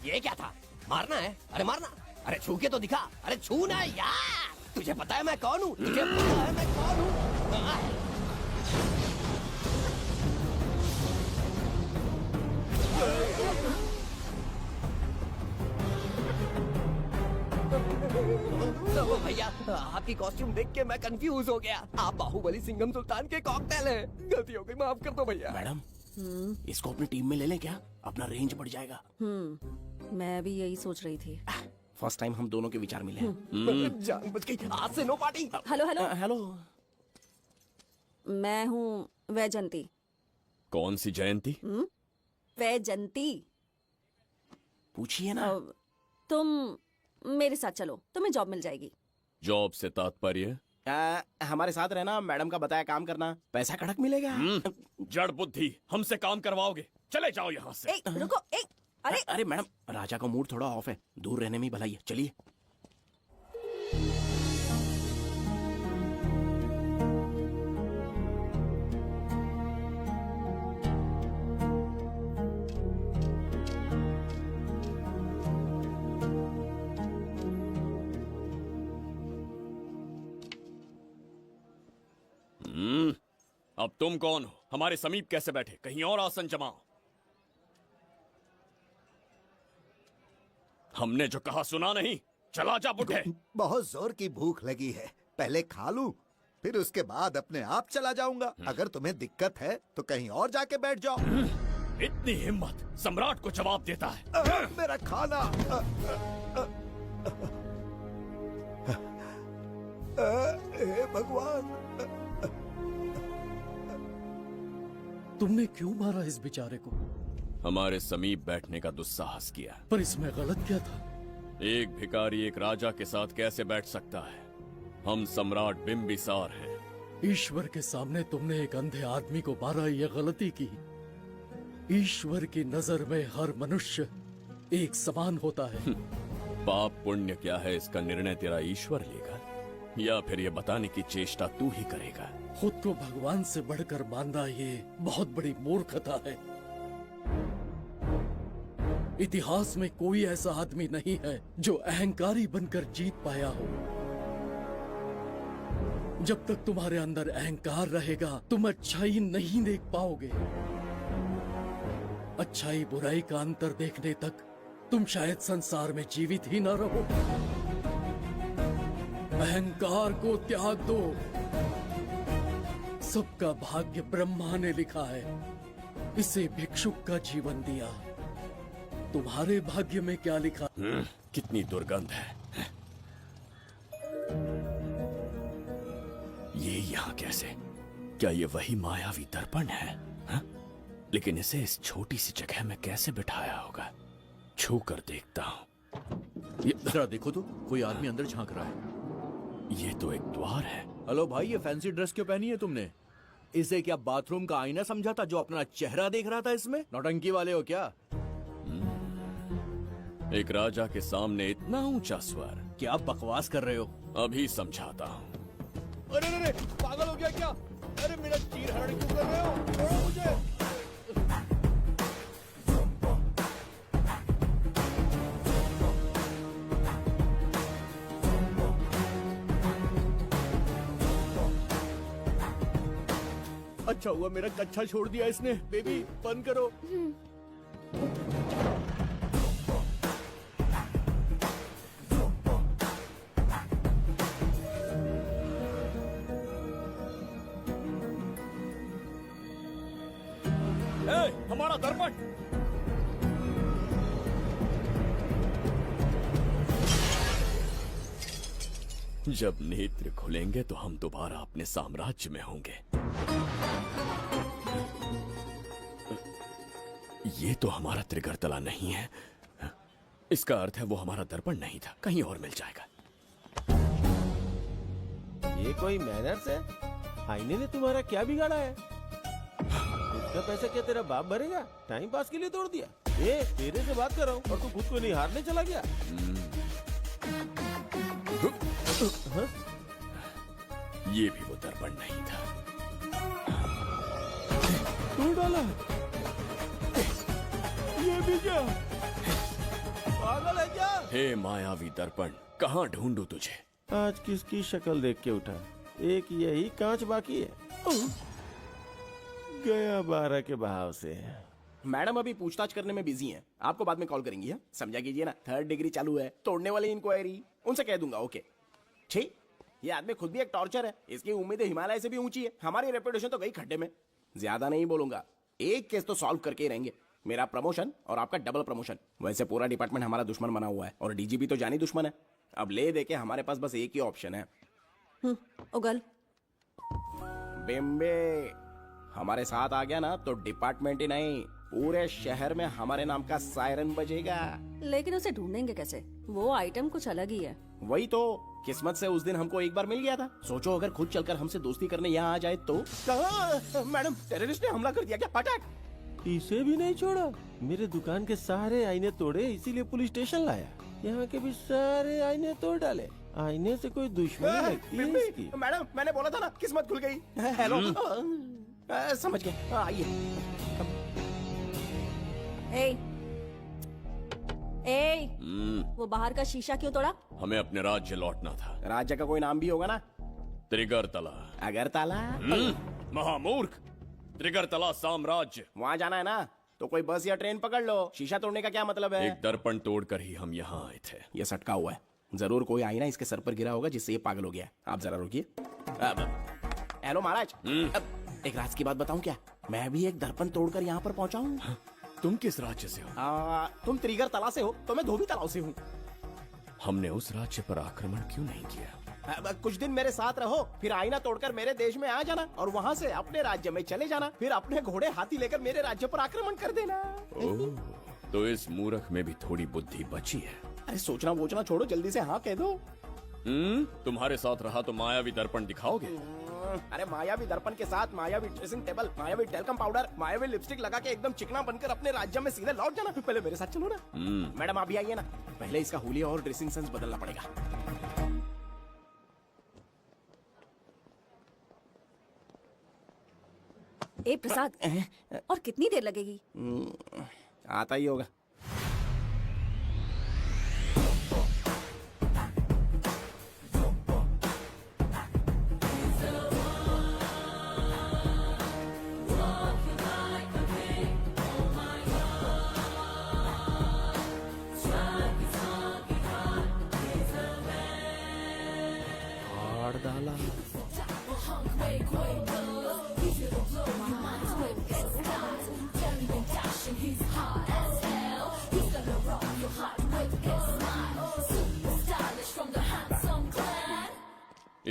ये क्या था? मारना है? अरे मारना। अरे छू के तो दिखा। अरे छू ना यार। तुझे पता है मैं कौन हूँ? तुझे पता है मैं कौन हूँ? भैया, आपकी कॉस्ट्यूम देख के मैं कंफ्यूज हो गया। आप बाहुबली सिंघम सुल्तान के कॉकटेल हैं। गलती हो गई, माफ कर दो भैया। मैडम, इसको अपनी टीम में ले लें क्या? अपना रेंज बढ़ जाएगा। मैं भी यही सोच रही थी। फर्स्ट टाइम हम दोनों के विचार मिले। जान बच गई। आज से no party. Hello hello hello, मैं हूँ वैजंती। कौन सी जयंती? वैजंती। पूछिए ना। तुम मेरे साथ चलो, तुम्हें जॉब मिल जाएगी। जॉब से तात्पर्य? हमारे साथ रहना, मैडम का बताया काम करना, पैसा कड़क मिलेगा। जड़ बुद्धि, हमसे काम करवाओगे? चले जाओ यहाँ से। रुको, अरे मैडम, राजा का मूड थोड़ा ऑफ है, दूर रहने में ही भलाई है। चलिए। अब तुम कौन हो? हमारे समीप कैसे बैठे? कहीं और आसन जमाओ। हमने जो कहा सुना नहीं? चला जा बुढ़े। बहुत जोर की भूख लगी है, पहले खा लूं, फिर उसके बाद अपने आप चला जाऊंगा। अगर तुम्हें दिक्कत है तो कहीं और जाके बैठ जाओ। इतनी हिम्मत, सम्राट को जवाब देता है। मेरा खाना। हे भगवान, तुमने क्यों मारा इस बेचारे को? हमारे समीप बैठने का दुस्साहस किया। पर इसमें गलत क्या था? एक भिखारी एक राजा के साथ कैसे बैठ सकता है? हम सम्राट बिम्बिसार हैं। ईश्वर के सामने तुमने एक अंधे आदमी को मारा, यह गलती की। ईश्वर की नजर में हर मनुष्य एक समान होता है। पाप पुण्य क्या है, इसका निर्णय तेरा ईश्वर लेगा या फिर ये बताने की चेष्टा तू ही करेगा? खुद को भगवान से बढ़कर मानना ये बहुत बड़ी मूर्खता है। इतिहास में कोई ऐसा आदमी नहीं है जो अहंकारी बनकर जीत पाया हो। जब तक तुम्हारे अंदर अहंकार रहेगा तुम अच्छाई नहीं देख पाओगे। अच्छाई बुराई का अंतर देखने तक तुम शायद संसार में जीवित ही न रहो। अहंकार को त्याग दो। सबका भाग्य ब्रह्मा ने लिखा है, इसे भिक्षुक का जीवन दिया। तुम्हारे भाग्य में क्या लिखा? कितनी दुर्गंध है। ये यहाँ कैसे? क्या ये वही मायावी दर्पण है? लेकिन इसे इस छोटी सी जगह में कैसे बिठाया होगा? छू कर देखता हूँ। जरा देखो तो, कोई आदमी अंदर झांक रहा है। ये तो एक द्वार है। हेलो भाई, ये फैंसी ड्रेस क्यों पहनी है तुमने? इसे क्या बाथरूम का आईना समझा था जो अपना चेहरा देख रहा था इसमें? नौटंकी वाले हो क्या? एक राजा के सामने इतना ऊंचा स्वर। क्या बकवास कर रहे हो? अभी समझाता हूँ। अरे अरे, पागल हो गया क्या? अरे मेरा चीर हरण क्यों कर रहे हो? छोड़ो मुझे। अच्छा हुआ मेरा कच्छा छोड़ दिया इसने। बेबी बंद करो। हमारा दर्पण। जब नेत्र खुलेंगे तो हम दोबारा अपने साम्राज्य में होंगे। ये तो हमारा त्रिगर्तला नहीं है। इसका अर्थ है वो हमारा दर्पण नहीं था, कहीं और मिल जाएगा। ये कोई मैनर्स है? आईने ने तुम्हारा क्या बिगाड़ा है? इसका पैसा क्या तेरा बाप भरेगा? टाइम पास के लिए तोड़ दिया। ए, तेरे से बात कर रहा हूँ और तू खुद को नहीं हारने चला गया। हाँ? ये भी वो दर्पण नहीं था। तू डाला? ये भी क्या? पागल है क्या? हे मायावी दर्पण, कहाँ ढूंढूं तुझे? आज किसकी शक्ल देख के उठा? एक यही कांच बाकी है। गया 12 के बहाव से। मैडम अभी पूछताछ करने में बिजी हैं। आपको बाद में कॉल करेंगी। है? समझा कीजिए ना, 3rd डिग्री चालू है। तोड़ने वाली इंक्वायरी उनसे कह दूंगा। ओके ठीक। ये आदमी खुद भी एक टॉर्चर है। इसकी उम्मीदें हिमालय से भी ऊंची है। हमारी रेपुटेशन तो गई खड्डे में। ज्यादा नहीं बोलूंगा, एक केस तो सॉल्व करके ही रहेंगे। मेरा प्रमोशन और आपका डबल प्रमोशन। वैसे पूरा डिपार्टमेंट हमारा दुश्मन बना हुआ है और डीजीपी तो जानी दुश्मन है। अब ले दे के हमारे पास बस एक ही ऑप्शन है। उगल बिम्बे हमारे साथ आ गया ना तो डिपार्टमेंट ही नहीं, पूरे शहर में हमारे नाम का सायरन बजेगा। लेकिन उसे ढूंढेंगे कैसे? वो आइटम कुछ अलग ही है। वही तो, किस्मत से उस दिन हमको एक बार मिल गया था। सोचो अगर खुद चलकर हमसे दोस्ती करने यहाँ आ जाए तो। कहाँ? मैडम टेररिस्ट ने हमला कर दिया क्या? पटाक। इसे भी नहीं छोड़ा। मेरे दुकान के सारे आईने तोड़े, इसीलिए पुलिस स्टेशन लाया। यहाँ के भी सारे आईने तोड़ डाले। आईने से कोई दुश्मनी लगती है इसकी। मैडम मैंने बोला था ना, किस्मत खुल गई। हेलो समझ गए। आइए। वो बाहर का शीशा क्यों तोड़ा? हमें अपने राज्य लौटना था। राज्य का कोई नाम भी होगा ना? त्रिगर्तला। अगरतला? महामूर्ख, त्रिगर्तला साम्राज्य। वहाँ जाना है ना तो कोई बस या ट्रेन पकड़ लो। शीशा तोड़ने का क्या मतलब है? एक दर्पण तोड़कर ही हम यहाँ आए थे। ये सटका हुआ है, जरूर कोई आईना इसके सर पर गिरा होगा जिससे ये पागल हो गया। आप जरा रुकिए। हेलो महाराज, एक राज की बात बताऊं क्या? मैं भी एक दर्पण तोड़कर यहाँ पर पहुँचा हूँ। तुम किस राज्य से हो? तुम त्रिगर्तला से हो तो मैं धोबी तालाब से हूँ। हमने उस राज्य पर आक्रमण क्यों नहीं किया? कुछ दिन मेरे साथ रहो, फिर आईना तोड़कर मेरे देश में आ जाना और वहाँ से अपने राज्य में चले जाना। फिर अपने घोड़े हाथी लेकर मेरे राज्य पर आक्रमण कर देना। ओह, तो इस मूर्ख में भी थोड़ी बुद्धि बची है। अरे सोचना वोचना छोड़ो, जल्दी से हाँ कह दो। तुम्हारे साथ रहा तो मायावी दर्पण दिखाओगे? अरे मायावी दर्पण के साथ मायावी ड्रेसिंग टेबल, मायावी टेल्कम पाउडर, मायावी लिपस्टिक लगा के एकदम चिकना बनकर अपने राज्य में सीधे लौट जाना। पहले मेरे साथ चलो ना। मैडम आप भी आइए ना, पहले इसका हुलिया और ड्रेसिंग सेंस बदलना पड़ेगा। ए प्रसाद, और कितनी देर लगेगी? आता ही होगा।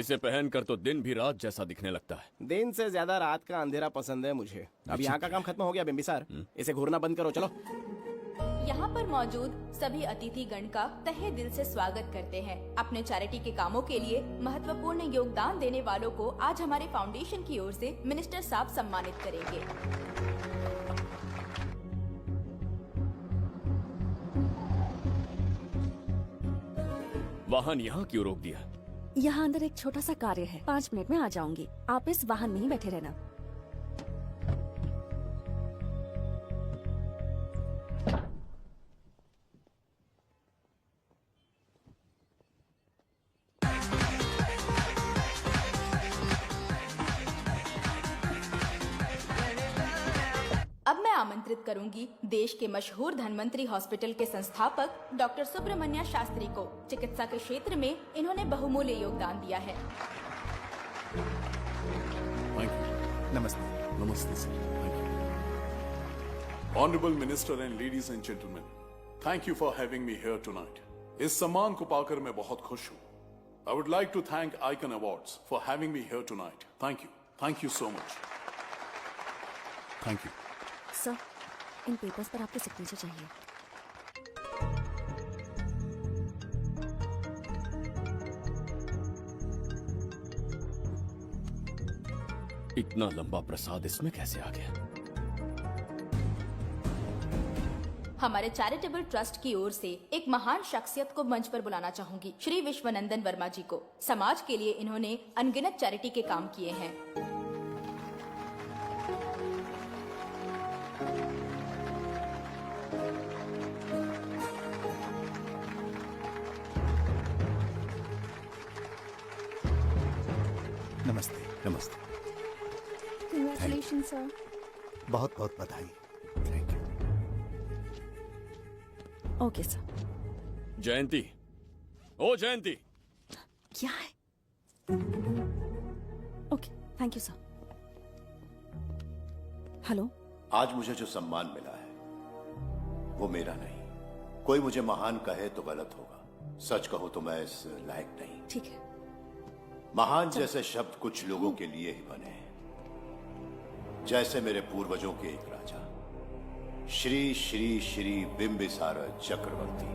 इसे पहनकर तो दिन भी रात जैसा दिखने लगता है। दिन से ज्यादा रात का अंधेरा पसंद है मुझे। अब यहाँ का काम खत्म हो गया बिम्बिसार, इसे घूरना बंद करो, चलो। यहाँ पर मौजूद सभी अतिथि गण का तहे दिल से स्वागत करते हैं। अपने चैरिटी के कामों के लिए महत्वपूर्ण योगदान देने वालों को आज हमारे फाउंडेशन की ओर से मिनिस्टर साहब सम्मानित करेंगे। वाहन यहाँ क्यों रोक दिया? यहाँ अंदर एक छोटा सा कार्य है, 5 मिनट में आ जाऊंगी। आप इस वाहन में ही बैठे रहना। अब मैं आमंत्रित करूंगी देश के मशहूर धन्वंतरी हॉस्पिटल के संस्थापक डॉक्टर सुब्रमण्या शास्त्री को। चिकित्सा के क्षेत्र में इन्होंने बहुमूल्य योगदान दिया है। नमस्ते। नमस्ते sir. Thank you. Honourable minister and ladies and gentleman, thank you for having me here tonight. इस सम्मान को पाकर मैं बहुत खुश हूँ। I would like to thank icon awards for having me here tonight. Thank you so much. Thank you. Sir, इन papers पर आपके सिग्नेचर चाहिए। इतना लंबा प्रसाद इसमें कैसे आ गया? हमारे चैरिटेबल ट्रस्ट की ओर से एक महान शख्सियत को मंच पर बुलाना चाहूंगी, श्री विश्वनंदन वर्मा जी को। समाज के लिए इन्होंने अनगिनत चैरिटी के काम किए हैं। नमस्ते। नमस्ते। Congratulations, sir. बहुत बहुत बधाई। Okay sir. जयंती, ओ जयंती। क्या है? Okay, thank you sir. Hello. आज मुझे जो सम्मान मिला है वो मेरा नहीं। कोई मुझे महान कहे तो गलत होगा, सच कहो तो मैं इस लायक नहीं। ठीक है। महान जैसे शब्द कुछ लोगों के लिए ही बने हैं, जैसे मेरे पूर्वजों के एक राजा श्री श्री श्री बिंबिसार चक्रवर्ती।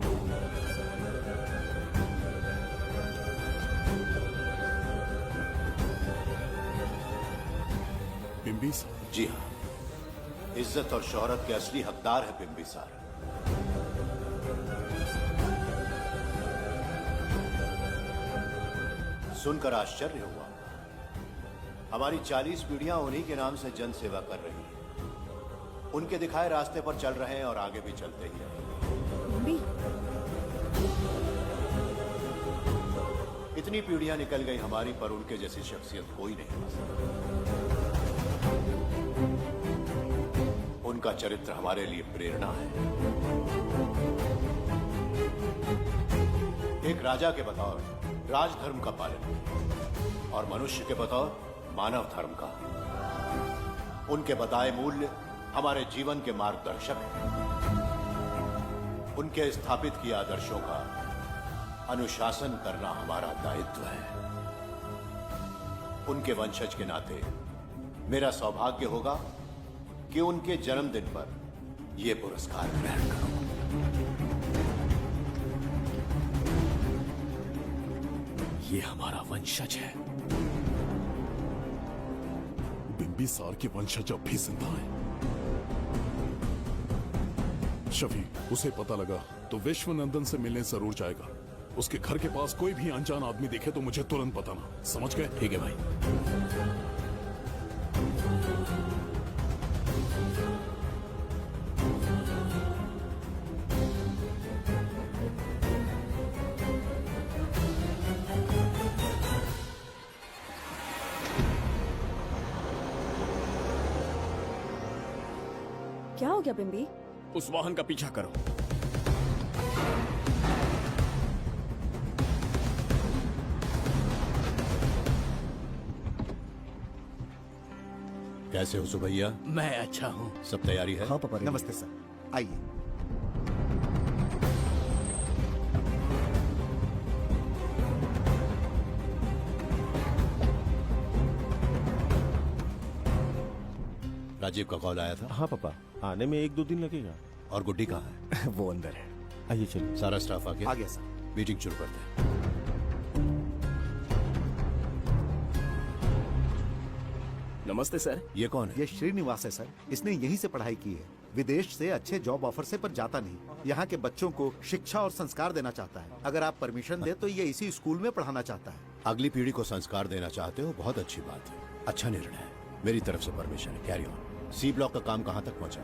बिंबिसार? जी हाँ, इज्जत और शोहरत के असली हकदार है बिंबिसार। सुनकर आश्चर्य हुआ। हमारी 40 पीढ़ियां उन्हीं के नाम से जन सेवा कर रही हैं। उनके दिखाए रास्ते पर चल रहे हैं और आगे भी चलते ही रहेंगे। इतनी पीढ़ियां निकल गई हमारी, पर उनके जैसी शख्सियत कोई नहीं बन सकती। उनका चरित्र हमारे लिए प्रेरणा है। एक राजा के बतौर राजधर्म का पालन और मनुष्य के बतौर मानव धर्म का। उनके बताए मूल्य हमारे जीवन के मार्गदर्शक हैं। उनके स्थापित किए आदर्शों का अनुशासन करना हमारा दायित्व है। उनके वंशज के नाते मेरा सौभाग्य होगा कि उनके जन्मदिन पर यह पुरस्कार ग्रहण करूं। ये हमारा वंशज है। बिंबिसार के वंशज अब भी जिंदा हैं। शफी, उसे पता लगा तो विश्वनंदन से मिलने जरूर जाएगा। उसके घर के पास कोई भी अनजान आदमी दिखे तो मुझे तुरंत बताना, समझ गए? ठीक है भाई। क्या हो गया बिम्बी? उस वाहन का पीछा करो। कैसे हो सुभैया? मैं अच्छा हूँ। सब तैयारी है? हाँ पापा। नमस्ते सर, आइए। राजीव का कॉल आया था? हाँ पापा, आने में 1-2 दिन लगेगा। और गुड्डी कहाँ है? वो अंदर है। आइए चलिए। सारा स्टाफ आ गया? आ गया सर। मीटिंग शुरू करते हैं। नमस्ते सर। ये कौन है? ये श्रीनिवास है सर। इसने यहीं से पढ़ाई की है। विदेश से अच्छे जॉब ऑफर से पर जाता नहीं। यहाँ के बच्चों को शिक्षा और संस्कार देना चाहता है। अगर आप परमिशन दे तो ये इसी स्कूल में पढ़ाना चाहता है। अगली पीढ़ी को संस्कार देना चाहते हो, बहुत अच्छी बात है, अच्छा निर्णय है। मेरी तरफ से परमिशन है, कैरी ऑन। सी ब्लॉक का काम कहाँ तक पहुँचा?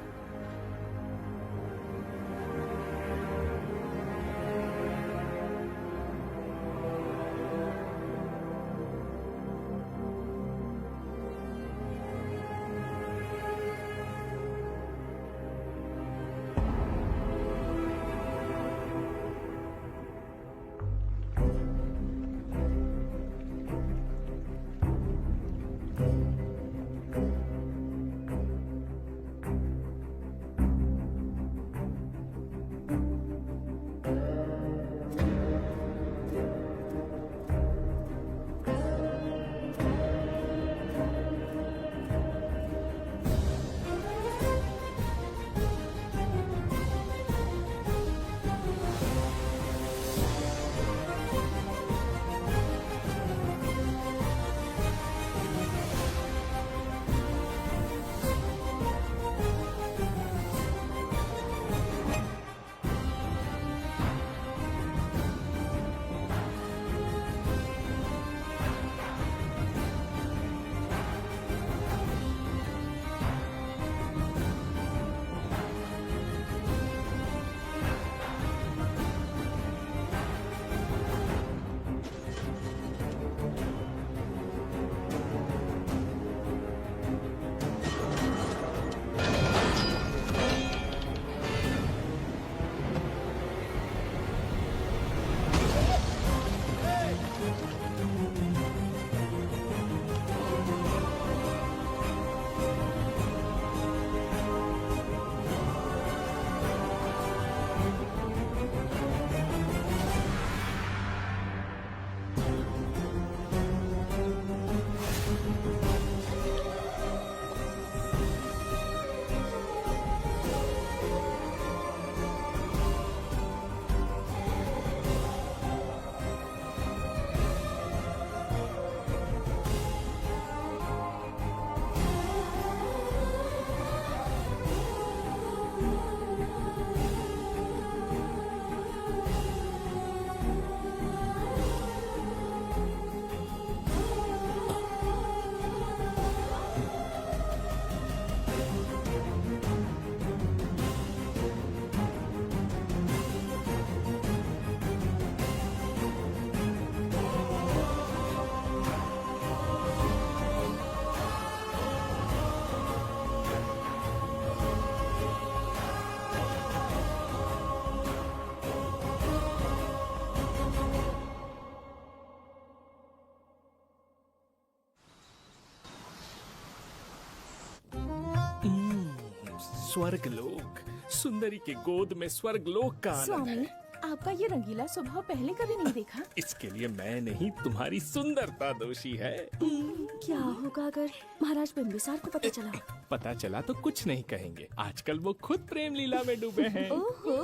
स्वर्गलोक, सुंदरी के गोद में स्वर्गलोक का आनंद स्वामी, है। आपका ये रंगीला स्वभाव पहले कभी नहीं देखा। इसके लिए मैं नहीं, तुम्हारी सुंदरता दोषी है। क्या होगा अगर महाराज बिंबिसार को पता चला? पता चला तो कुछ नहीं कहेंगे। आजकल वो खुद प्रेम लीला में डूबे हैं। ओहो,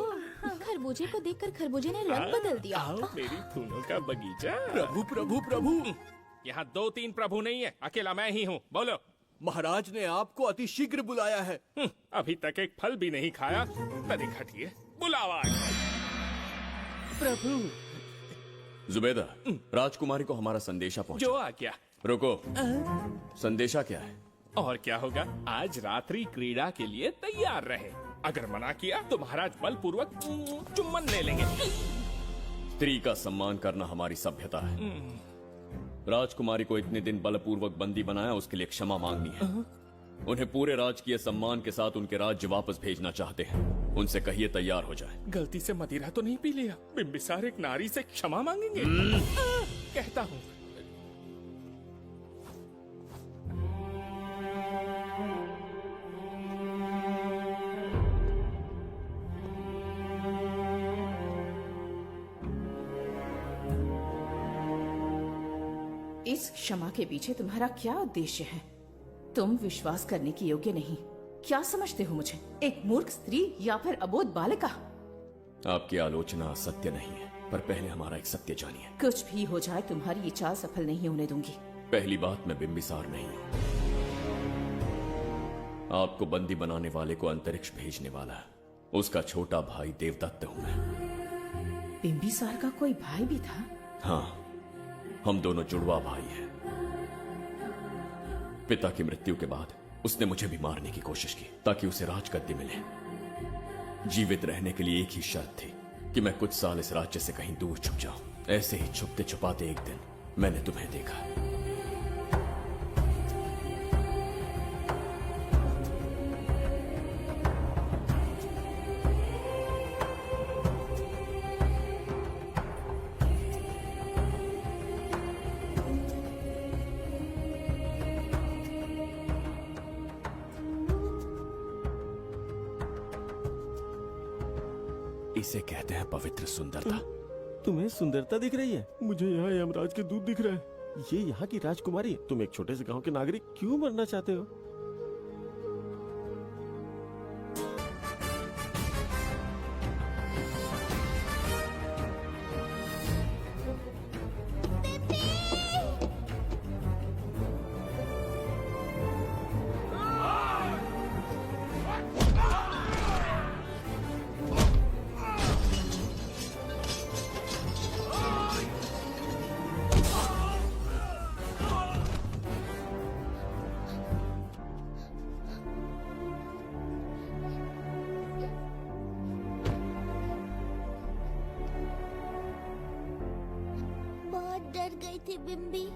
खरबूजे को देखकर खरबूजे ने रंग बदल दिया। आओ मेरी फूलों का बगीचा। प्रभु प्रभु प्रभु, यहाँ 2-3 प्रभु नहीं है, अकेला मैं ही हूँ। बोलो। महाराज ने आपको अति शीघ्र बुलाया है। अभी तक एक फल भी नहीं खाया, नदिखट ये बुलावा। प्रभु। जुबेदा, राजकुमारी को हमारा संदेशा पहुंचा। जो आ गया। रुको, संदेशा क्या है? और क्या होगा, आज रात्रि क्रीड़ा के लिए तैयार रहे। अगर मना किया तो महाराज बलपूर्वक चुम्बन ले लेंगे। स्त्री का सम्मान करना हमारी सभ्यता है। राजकुमारी को इतने दिन बलपूर्वक बंदी बनाया, उसके लिए क्षमा मांगनी है। उन्हें पूरे राजकीय सम्मान के साथ उनके राज्य वापस भेजना चाहते हैं। उनसे कहिए तैयार हो जाए। गलती से मदिरा तो नहीं पी लिया? बिंबिसार एक नारी से क्षमा मांगेंगे? कहता हूँ। इस क्षमा के पीछे तुम्हारा क्या उद्देश्य है? तुम विश्वास करने के योग्य नहीं। क्या समझते हो मुझे? एक मूर्ख स्त्री या फिर अबोध बालिका? आपकी आलोचना सत्य नहीं है, पर पहले हमारा एक सत्य जानिए। कुछ भी हो जाए तुम्हारी ये चाल सफल नहीं होने दूंगी। पहली बात, मैं बिंबिसार नहीं हूँ। आपको बंदी बनाने वाले को अंतरिक्ष भेजने वाला उसका छोटा भाई देवदत्त हूँ मैं। बिंबिसार का कोई भाई भी था? हाँ, हम दोनों जुड़वा भाई हैं। पिता की मृत्यु के बाद उसने मुझे भी मारने की कोशिश की ताकि उसे राजगद्दी मिले। जीवित रहने के लिए एक ही शर्त थी कि मैं कुछ साल इस राज्य से कहीं दूर छुप जाऊं। ऐसे ही छुपते छुपाते एक दिन मैंने तुम्हें देखा। इसे कहते हैं पवित्र सुंदरता। तुम्हें सुंदरता दिख रही है? मुझे यहाँ यमराज के दूध दिख रहा है। ये यहाँ की राजकुमारी, तुम एक छोटे से गांव के नागरिक क्यों मरना चाहते हो? बहुत डर गई थी बिम्बी।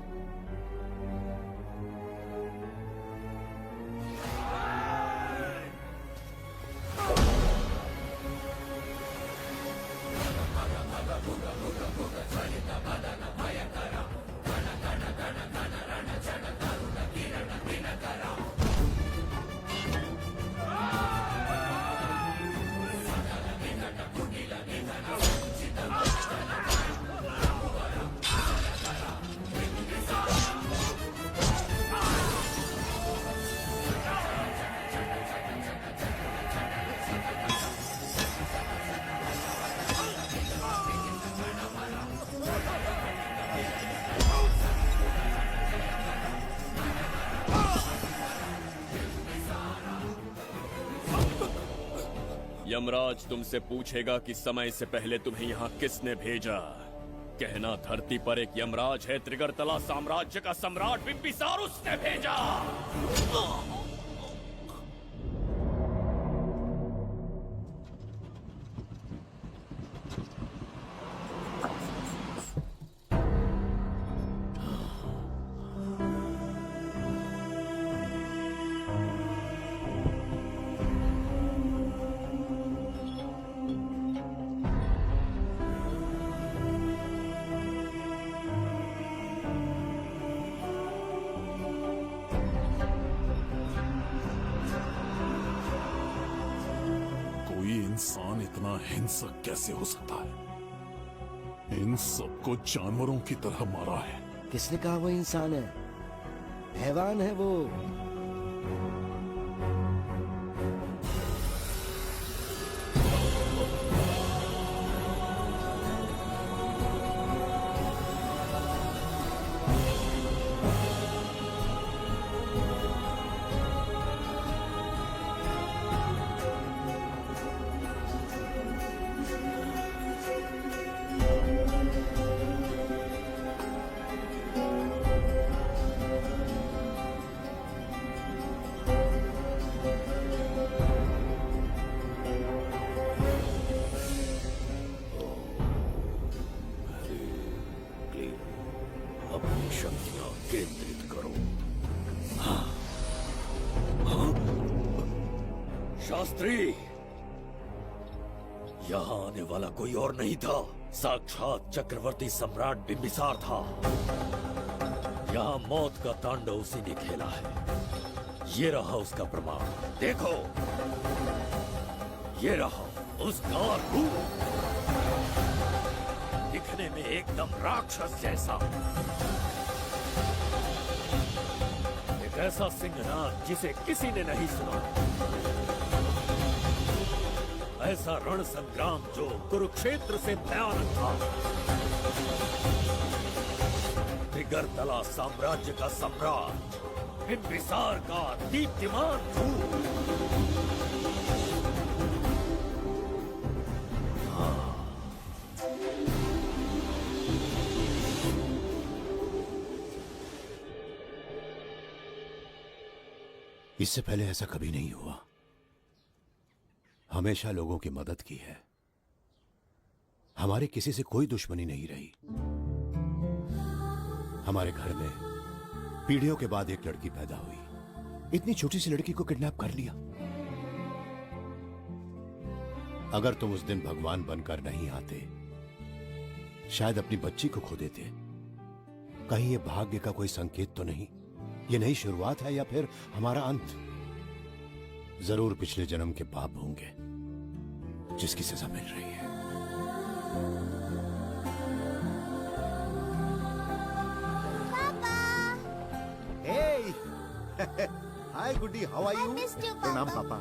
यमराज तुमसे पूछेगा कि समय से पहले तुम्हें यहाँ किसने भेजा। कहना धरती पर एक यमराज है, त्रिगर्तला साम्राज्य का सम्राट बिंबिसार उसने भेजा। इंसान इतना हिंसक कैसे हो सकता है? इन सबको जानवरों की तरह मारा है। किसने कहा वो इंसान है? हैवान है वो। अपनी शक्तियां केंद्रित करो। शास्त्री, यहाँ आने वाला कोई और नहीं था, साक्षात चक्रवर्ती सम्राट बिंबिसार था। यहाँ मौत का तांडव उसी ने खेला है। ये रहा उसका प्रमाण, देखो। ये रहा उसका रूप, दिखने में एकदम राक्षस जैसा। एक ऐसा सिंहनाद जिसे किसी ने नहीं सुना, ऐसा रण संग्राम जो कुरुक्षेत्र से भयानक था, त्रिगर्तला साम्राज्य का सम्राट, बिंबिसार का दीप्तिमान धूप। इससे पहले ऐसा कभी नहीं हुआ। हमेशा लोगों की मदद की है। हमारी किसी से कोई दुश्मनी नहीं रही। हमारे घर में पीढ़ियों के बाद एक लड़की पैदा हुई। इतनी छोटी सी लड़की को किडनैप कर लिया। अगर तुम उस दिन भगवान बनकर नहीं आते, शायद अपनी बच्ची को खो देते। कहीं ये भाग्य का कोई संकेत तो नहीं? ये नई शुरुआत है या फिर हमारा अंत? जरूर पिछले जन्म के पाप होंगे जिसकी सजा मिल रही है। हाय गुड्डी, हाउ आर यू? प्रणाम पापा।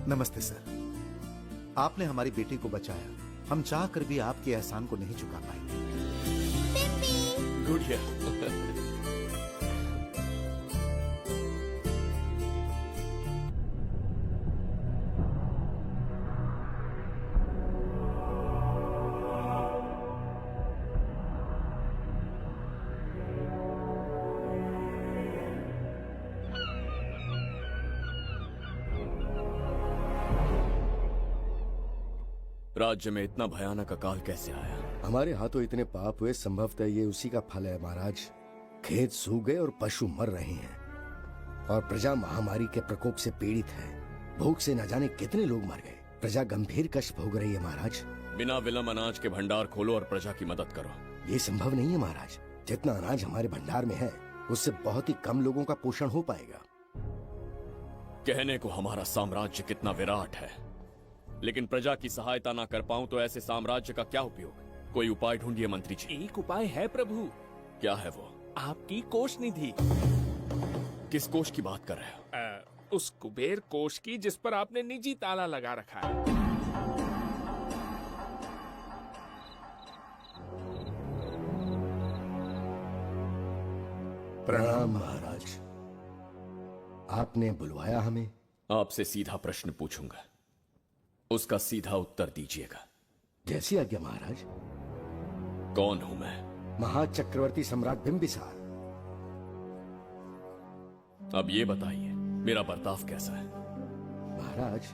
नमस्ते सर। आपने हमारी बेटी को बचाया। हम चाह कर भी आपके एहसान को नहीं चुका पाएंगे। गुड़िया। राज्य में इतना भयानक अकाल कैसे आया? हमारे हाथों इतने पाप हुए, संभवतः ये उसी का फल है महाराज। खेत सूख गए और पशु मर रहे हैं और प्रजा महामारी के प्रकोप से पीड़ित है। भूख से न जाने कितने लोग मर गए। प्रजा गंभीर कष्ट भोग रही है महाराज। बिना विलंब अनाज के भंडार खोलो और प्रजा की मदद करो। ये संभव नहीं है महाराज। जितना अनाज हमारे भंडार में है उससे बहुत ही कम लोगों का पोषण हो पाएगा। कहने को हमारा साम्राज्य कितना विराट है, लेकिन प्रजा की सहायता ना कर पाऊं तो ऐसे साम्राज्य का क्या उपयोग? कोई उपाय ढूंढिए मंत्री जी। एक उपाय है प्रभु। क्या है वो? आपकी कोष निधि। किस कोष की बात कर रहे हो? उस कुबेर कोष की जिस पर आपने निजी ताला लगा रखा है। प्रणाम महाराज। आपने बुलवाया हमें? आपसे सीधा प्रश्न पूछूंगा, उसका सीधा उत्तर दीजिएगा। जैसी आज्ञा महाराज। कौन हूं मैं? महाचक्रवर्ती सम्राट बिंबिसार। अब ये बताइए मेरा बर्ताव कैसा है? महाराज,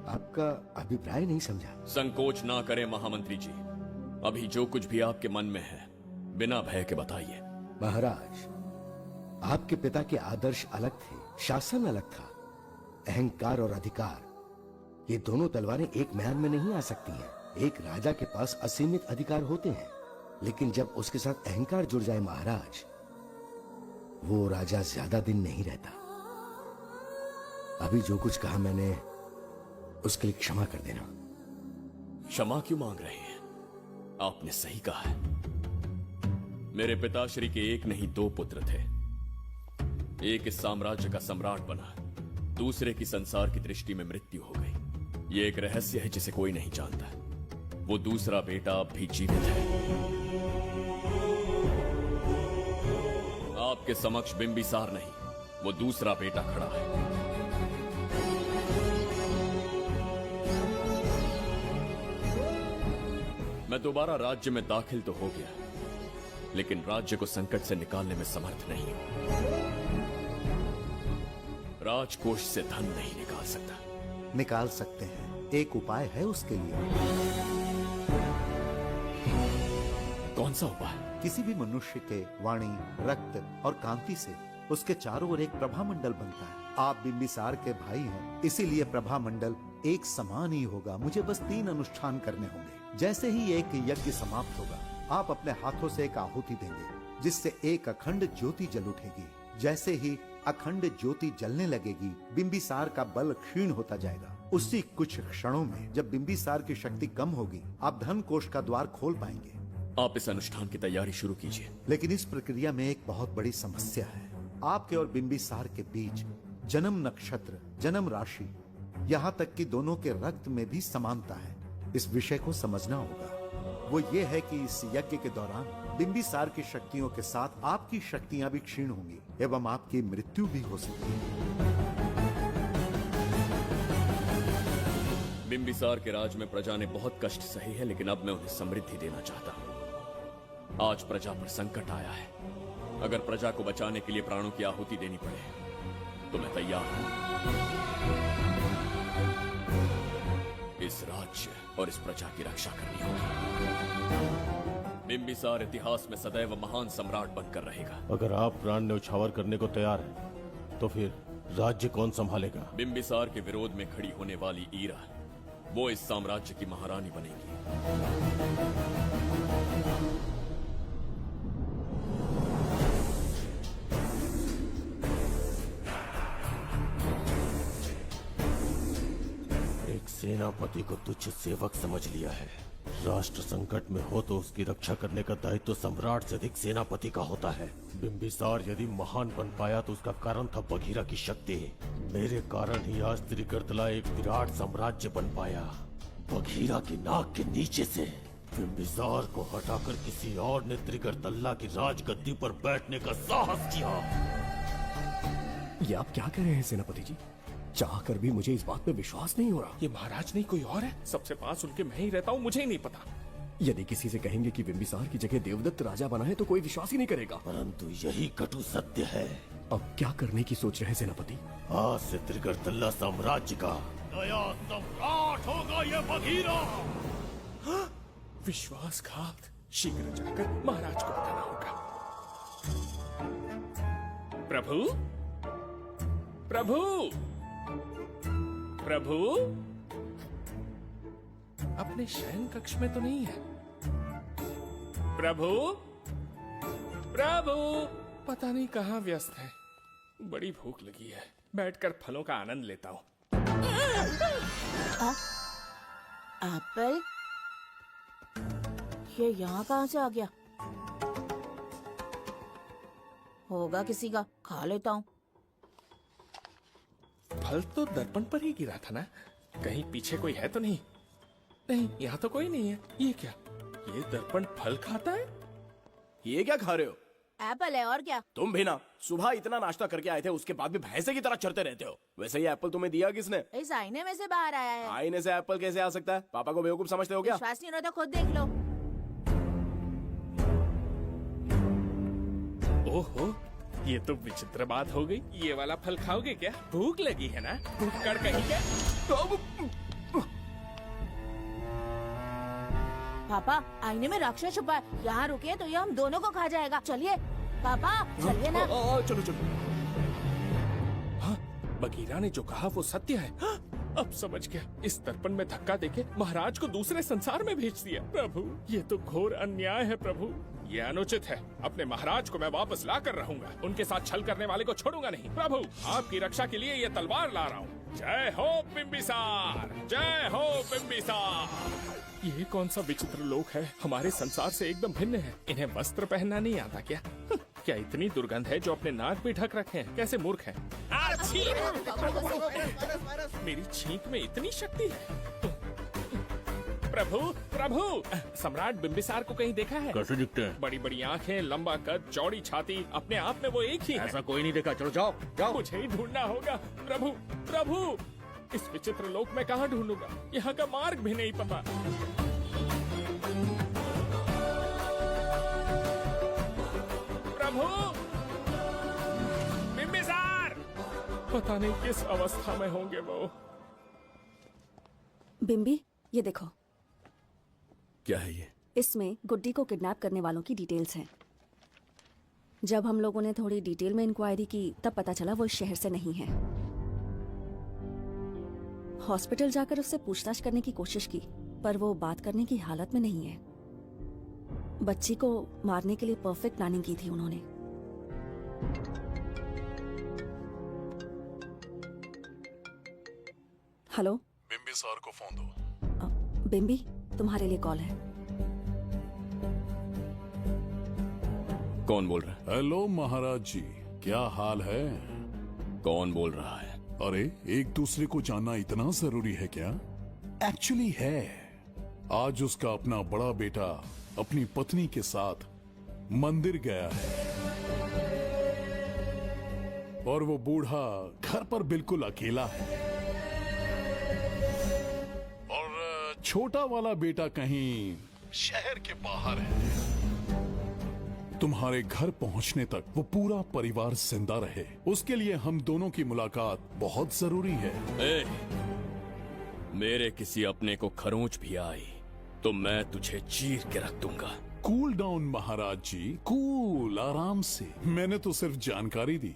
आपका अभिप्राय नहीं समझा। संकोच ना करें महामंत्री जी। अभी जो कुछ भी आपके मन में है बिना भय के बताइए। महाराज, आपके पिता के आदर्श अलग थे, शासन अलग था। अहंकार और अधिकार, ये दोनों तलवारें एक म्यान में नहीं आ सकती हैं। एक राजा के पास असीमित अधिकार होते हैं, लेकिन जब उसके साथ अहंकार जुड़ जाए महाराज, वो राजा ज्यादा दिन नहीं रहता। अभी जो कुछ कहा मैंने, उसके लिए क्षमा कर देना। क्षमा क्यों मांग रहे हैं? आपने सही कहा है। मेरे पिताश्री के एक नहीं दो पुत्र थे। एक इस साम्राज्य का सम्राट बना, दूसरे की संसार की दृष्टि में मृत्यु हो गई। ये एक रहस्य है जिसे कोई नहीं जानता। वो दूसरा बेटा अब भी जीवित है। आपके समक्ष बिंबिसार नहीं, वो दूसरा बेटा खड़ा है। मैं दोबारा राज्य में दाखिल तो हो गया, लेकिन राज्य को संकट से निकालने में समर्थ नहीं हूं। राजकोष से धन नहीं निकाल सकता। निकाल सकते हैं, एक उपाय है उसके लिए। कौन सा उपाय? किसी भी मनुष्य के वाणी, रक्त और कांति से उसके चारों ओर एक प्रभा मंडल बनता है। आप बिंबिसार के भाई हैं, इसीलिए प्रभा मंडल एक समान ही होगा। मुझे बस 3 अनुष्ठान करने होंगे। जैसे ही एक यज्ञ समाप्त होगा, आप अपने हाथों से एक आहुति देंगे, जिससे एक अखंड ज्योति जल उठेगी। जैसे ही अखंड ज्योति जलने लगेगी, बिंबिसार का बल क्षीण होता जाएगा। उसी कुछ क्षणों में जब बिंबिसार की शक्ति कम होगी, आप धन कोष का द्वार खोल पाएंगे। आप इस अनुष्ठान की तैयारी शुरू कीजिए। लेकिन इस प्रक्रिया में एक बहुत बड़ी समस्या है। आपके और बिंबिसार के बीच जन्म नक्षत्र, जन्म राशि, यहाँ तक कि दोनों के रक्त में भी समानता है। इस विषय को समझना होगा। वो ये है कि इस यज्ञ के दौरान बिंबिसार की शक्तियों के साथ आपकी शक्तियां भी क्षीण होंगी एवं आपकी मृत्यु भी हो सकती है। बिंबिसार के राज में प्रजा ने बहुत कष्ट सहे हैं, लेकिन अब मैं उन्हें समृद्धि देना चाहता हूँ। आज प्रजा पर संकट आया है। अगर प्रजा को बचाने के लिए प्राणों की आहुति देनी पड़े तो मैं तैयार हूँ। इस राज्य और इस प्रजा की रक्षा करनी होगी। बिंबिसार इतिहास में सदैव महान सम्राट बनकर रहेगा। अगर आप प्राण न्यौछावर करने को तैयार हैं, तो फिर राज्य कौन संभालेगा? बिंबिसार के विरोध में खड़ी होने वाली ईरा, वो इस साम्राज्य की महारानी बनेगी। एक सेनापति को तुच्छ सेवक समझ लिया है। राष्ट्र संकट में हो तो उसकी रक्षा करने का दायित्व सम्राट से अधिक सेनापति का होता है। बिंबिसार यदि महान बन पाया तो उसका कारण था बघीरा की शक्ति। मेरे कारण ही आज त्रिगर्तला एक विराट साम्राज्य बन पाया। बघीरा की नाक के नीचे से बिंबिसार को हटाकर किसी और ने त्रिगर्तल्ला की राजगद्दी पर बैठने का साहस किया। ये आप क्या कह रहे हैं सेनापति जी? चाह कर भी मुझे इस बात पे विश्वास नहीं हो रहा। ये महाराज नहीं कोई और है। सबसे पास उनके मैं ही रहता हूँ, मुझे ही नहीं पता। यदि किसी से कहेंगे कि बिंबिसार की जगह देवदत्त राजा बना है तो कोई विश्वास ही नहीं करेगा। परंतु यही कटु सत्य है। अब क्या करने की सोच रहे हैं सेनापति? आज से त्रिगर्तल्ला साम्राज्य का नया सम्राट होगा ये बघीरा। विश्वासघात। शीघ्र जाकर महाराज को बताना होगा। प्रभु, प्रभु, प्रभु, अपने शयन कक्ष में तो नहीं है। प्रभु, प्रभु, पता नहीं कहाँ व्यस्त है। बड़ी भूख लगी है, बैठकर फलों का आनंद लेता हूँ। एप्पल, ये यहाँ कहाँ से आ गया? होगा किसी का, खा लेता हूँ। फल तो दर्पण पर ही गिरा था ना? कहीं पीछे कोई है तो नहीं? नहीं, यहाँ तो कोई नहीं है। ये क्या? ये दर्पण फल खाता है? ये क्या खा रहे हो? एप्पल है और क्या? तुम भी ना, सुबह इतना नाश्ता करके आए थे, उसके बाद भी भैंसे की तरह चरते रहते हो। वैसे ये एप्पल तुम्हें दिया किसने? इस आईने में से बाहर आया है। आईने से एप्पल कैसे आ सकता है? पापा को बेवकूफ समझते हो क्या? विश्वास नहीं हो रहा तो खुद देख लो। ओहो, ये तो विचित्र बात हो गई। ये वाला फल खाओगे क्या? भूख लगी है ना? भूख कहीं क्या? पापा, आईने में राक्षस छुपा है। यहाँ रुके तो ये हम दोनों को खा जाएगा। चलिए पापा, चलिए ना। चलो चलो। हाँ, बघीरा ने जो कहा वो सत्य है। हाँ, अब समझ गया। इस दर्पण में धक्का देके महाराज को दूसरे संसार में भेज दिया। प्रभु, ये तो घोर अन्याय है प्रभु। ये अनुचित है। अपने महाराज को मैं वापस ला कर रहूंगा। उनके साथ छल करने वाले को छोड़ूंगा नहीं। प्रभु, आपकी रक्षा के लिए ये तलवार ला रहा हूँ। जय हो बिंबिसार, जय हो बिंबिसार। ये कौन सा विचित्र लोक है? हमारे संसार से एकदम भिन्न है। इन्हें वस्त्र पहनना नहीं आता क्या? क्या इतनी दुर्गंध है जो अपने नाक भी ढक रखे हैं? कैसे मूर्ख हैं? मेरी छींक में इतनी शक्ति है। प्रभु, प्रभु, सम्राट बिंबिसार को कहीं देखा है? कैसे दिखते हैं? बड़ी बड़ी आंखें, लंबा कद, चौड़ी छाती, अपने आप में वो एक ही है। ऐसा कोई नहीं देखा। चलो जाओ जाओ। मुझे ही ढूंढना होगा। प्रभु, प्रभु, इस विचित्र लोक में कहाँ ढूंढूंगा? यहाँ का मार्ग भी नहीं पता। प्रभु, बिंबिसार, पता नहीं किस अवस्था में होंगे वो। बिम्बी, ये देखो। क्या है ये? इसमें गुड्डी को किडनैप करने वालों की डिटेल्स हैं। जब हम लोगों ने थोड़ी डिटेल में इंक्वायरी की तब पता चला वो इस शहर से नहीं है। हॉस्पिटल जाकर उससे पूछताछ करने की कोशिश की पर वो बात करने की हालत में नहीं है। बच्ची को मारने के लिए परफेक्ट प्लानिंग की थी उन्होंने। हेलो, बिंबिसार को फोन दो। बिम्बी, तुम्हारे लिए कॉल है। कौन बोल रहा है? हेलो महाराज जी, क्या हाल है? कौन बोल रहा है? अरे, एक दूसरे को जानना इतना जरूरी है क्या? एक्चुअली है। आज उसका अपना बड़ा बेटा अपनी पत्नी के साथ मंदिर गया है और वो बूढ़ा घर पर बिल्कुल अकेला है और छोटा वाला बेटा कहीं शहर के बाहर है। तुम्हारे घर पहुंचने तक वो पूरा परिवार जिंदा रहे, उसके लिए हम दोनों की मुलाकात बहुत जरूरी है। मेरे किसी अपने को खरोंच भी आई तो मैं तुझे चीर के रख दूंगा। कूल डाउन महाराज जी, कूल, आराम से। मैंने तो सिर्फ जानकारी दी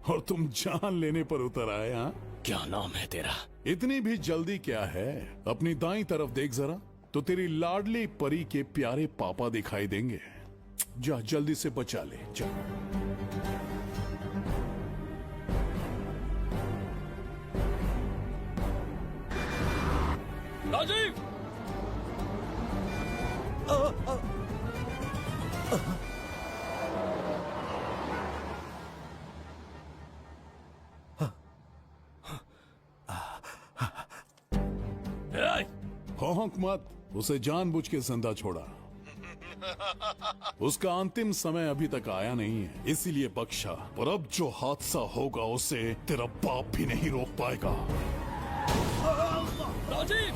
और तुम जान लेने पर उतर आए। हाँ, क्या नाम है तेरा? इतनी भी जल्दी क्या है? अपनी दाईं तरफ देख जरा, तो तेरी लाडली परी के प्यारे पापा दिखाई देंगे। जा, जल्दी से बचा ले, जा। राजीव! हौंक मत, उसे जानबूझ के जिंदा छोड़ा। उसका अंतिम समय अभी तक आया नहीं है, इसीलिए बख्शा। पर अब जो हादसा होगा उसे तेरा बाप भी नहीं रोक पाएगा। राजीव!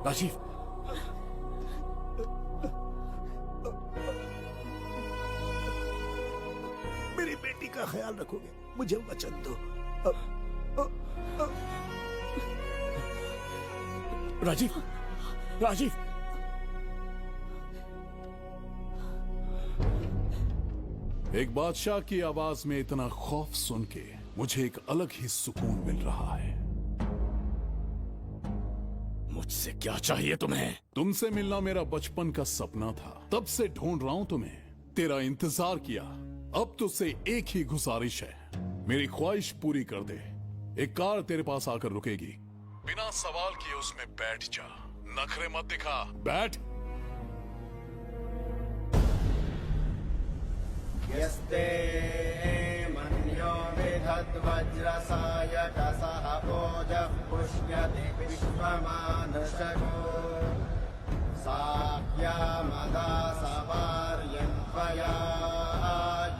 राजीव, मेरी बेटी का ख्याल रखोगे? मुझे वचन दो। राजीव, राजीव, एक बादशाह की आवाज में इतना खौफ सुन के मुझे एक अलग ही सुकून मिल रहा है। मुझसे क्या चाहिए तुम्हें? तुमसे मिलना मेरा बचपन का सपना था, तब से ढूंढ रहा हूं तुम्हें, तेरा इंतजार किया। अब तुझसे एक ही गुजारिश है, मेरी ख्वाहिश पूरी कर दे। एक कार तेरे पास आकर रुकेगी, बिना सवाल किए उसमें बैठ जा, नखरे मत दिखा, बैठ। यस्ते मन्यो विधद्वज्रसायकसः ओजः पुष्यति विश्वमानशको साक्यामदा सवार्यन्त्वया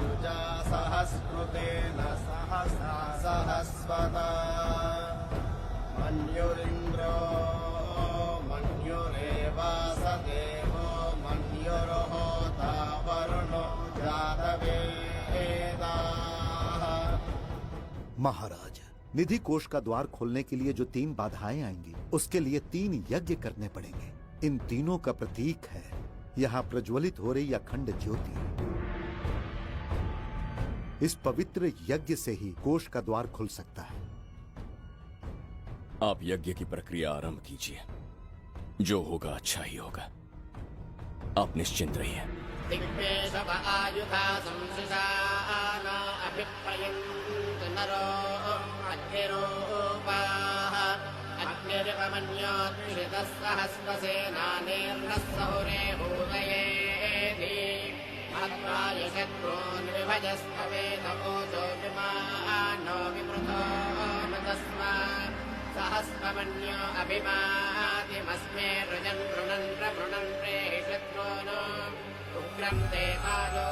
युजा सहस्कृतेन सहसा सहस्वता मन्युरिन्द्रो मन्युरेवासदेवो मन्युर्होता वरुणो महाराज, निधि कोष का द्वार खोलने के लिए जो 3 बाधाएं आएंगी, उसके लिए 3 यज्ञ करने पड़ेंगे। इन तीनों का प्रतीक है यहाँ प्रज्वलित हो रही अखंड ज्योति। इस पवित्र यज्ञ से ही कोष का द्वार खुल सकता है। आप यज्ञ की प्रक्रिया आरंभ कीजिए, जो होगा अच्छा ही होगा। आप निश्चिंत रहिए। दिग्वेशव आयुधा संसृजान अभिप्रयन्तु नरो अग्निरूपाः अग्निरिवमन्योत्क्षितः सहस्रसेनानेर्नः सहुरे भूतयेति मत्वाय शत्रून् विभजस्तवेतमोचो विमानो विमृतो न तस्मात् सहस्रमन्यो अभिमातिमस्मे रुजन् रुणन् प्रमृणन् प्रेहि शत्रून् उग्रं ते कालो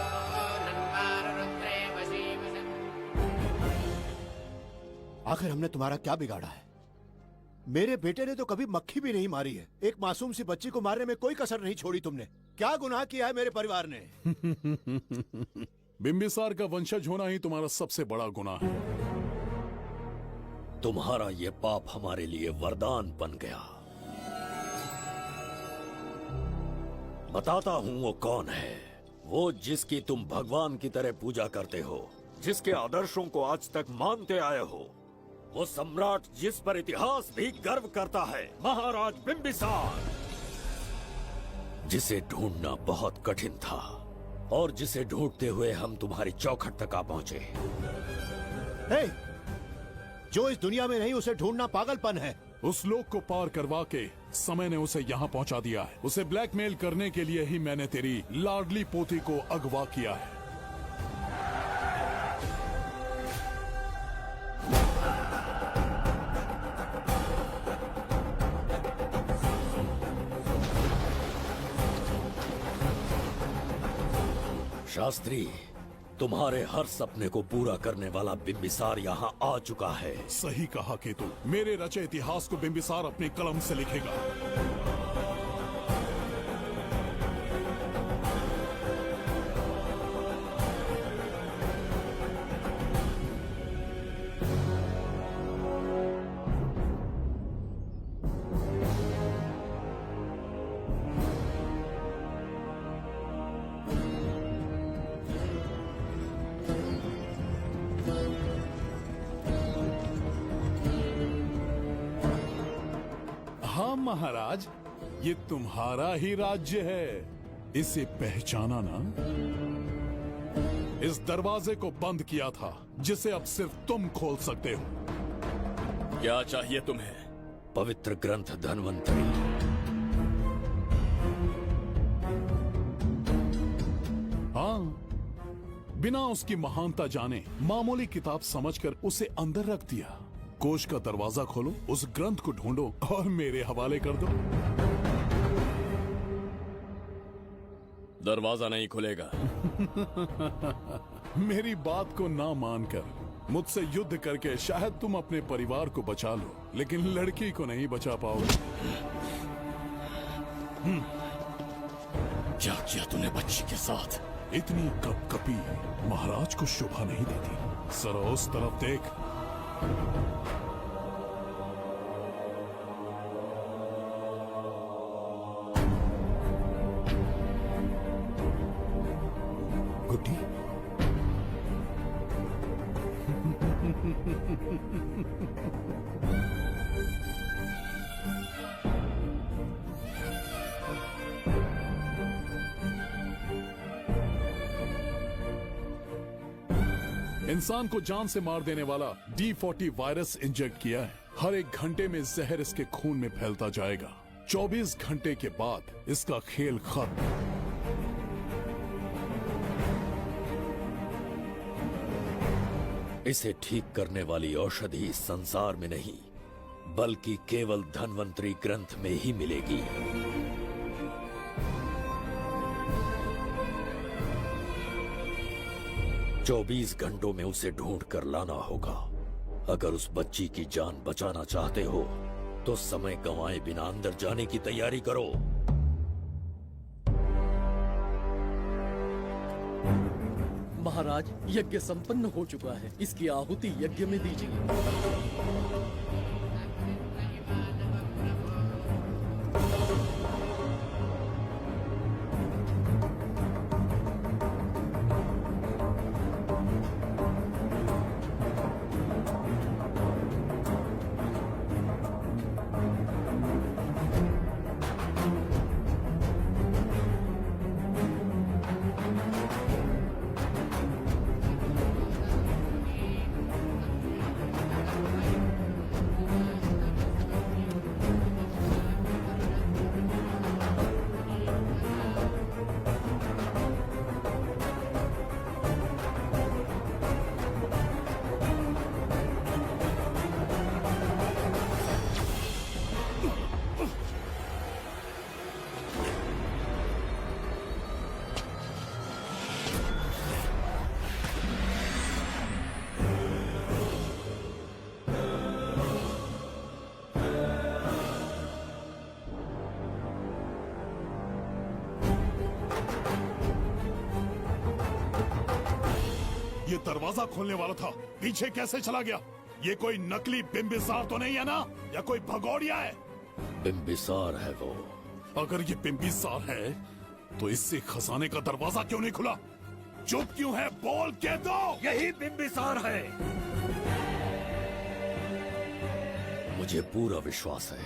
नन्वारुद्रे वशीवसन्। आखिर हमने तुम्हारा क्या बिगाड़ा है? मेरे बेटे ने तो कभी मक्खी भी नहीं मारी है। एक मासूम सी बच्ची को मारने में कोई कसर नहीं छोड़ी तुमने। क्या गुनाह किया है मेरे परिवार ने? बिंबिसार का वंशज होना ही तुम्हारा सबसे बड़ा गुनाह है। तुम्हारा ये पाप हमारे लिए वरदान बन गया। बताता हूं वो कौन है। वो जिसकी तुम भगवान की तरह पूजा करते हो, जिसके आदर्शों को आज तक मानते आए हो, वो सम्राट जिस पर इतिहास भी गर्व करता है, महाराज बिंबिसार, जिसे ढूंढना बहुत कठिन था और जिसे ढूंढते हुए हम तुम्हारी चौखट तक आ पहुंचे। जो इस दुनिया में नहीं उसे ढूंढना पागलपन है। उस लोक को पार करवा के समय ने उसे यहाँ पहुँचा दिया है। उसे ब्लैकमेल करने के लिए ही मैंने तेरी लाडली पोती को अगवा किया है। शास्त्री, तुम्हारे हर सपने को पूरा करने वाला बिंबिसार यहाँ आ चुका है। सही कहा केतु, मेरे रचे इतिहास को बिंबिसार अपनी कलम से लिखेगा। हाँ महाराज, ये तुम्हारा ही राज्य है, इसे पहचाना ना। इस दरवाजे को बंद किया था जिसे अब सिर्फ तुम खोल सकते हो। क्या चाहिए तुम्हें? पवित्र ग्रंथ धन्वंतरी। हाँ, बिना उसकी महानता जाने मामूली किताब समझकर उसे अंदर रख दिया। कोष का दरवाजा खोलो, उस ग्रंथ को ढूंढो और मेरे हवाले कर दो। दरवाजा नहीं खुलेगा। मेरी बात को ना मानकर मुझसे युद्ध करके शायद तुम अपने परिवार को बचा लो, लेकिन लड़की को नहीं बचा पाओगे। क्या किया तूने बच्ची के साथ? इतनी कपकपी महाराज को शोभा नहीं देती। जरा उस तरफ देख। गुड्डी, इंसान को जान से मार देने वाला D40 वायरस इंजेक्ट किया है। हर एक घंटे में जहर इसके खून में फैलता जाएगा। 24 घंटे के बाद इसका खेल खत्म। इसे ठीक करने वाली औषधि इस संसार में नहीं, बल्कि केवल धन्वंतरी ग्रंथ में ही मिलेगी। चौबीस घंटों में उसे ढूंढ कर लाना होगा। अगर उस बच्ची की जान बचाना चाहते हो तो समय गंवाए बिना अंदर जाने की तैयारी करो। महाराज, यज्ञ संपन्न हो चुका है, इसकी आहुति यज्ञ में दीजिए। ये दरवाजा खोलने वाला था, पीछे कैसे चला गया? ये कोई नकली बिंबिसार तो नहीं है ना, या कोई भगोड़िया है? बिंबिसार है वो। अगर ये बिंबिसार है तो इससे खजाने का दरवाजा क्यों नहीं खुला? चुप क्यों है? बोल के दो। यही बिंबिसार है। मुझे पूरा विश्वास है,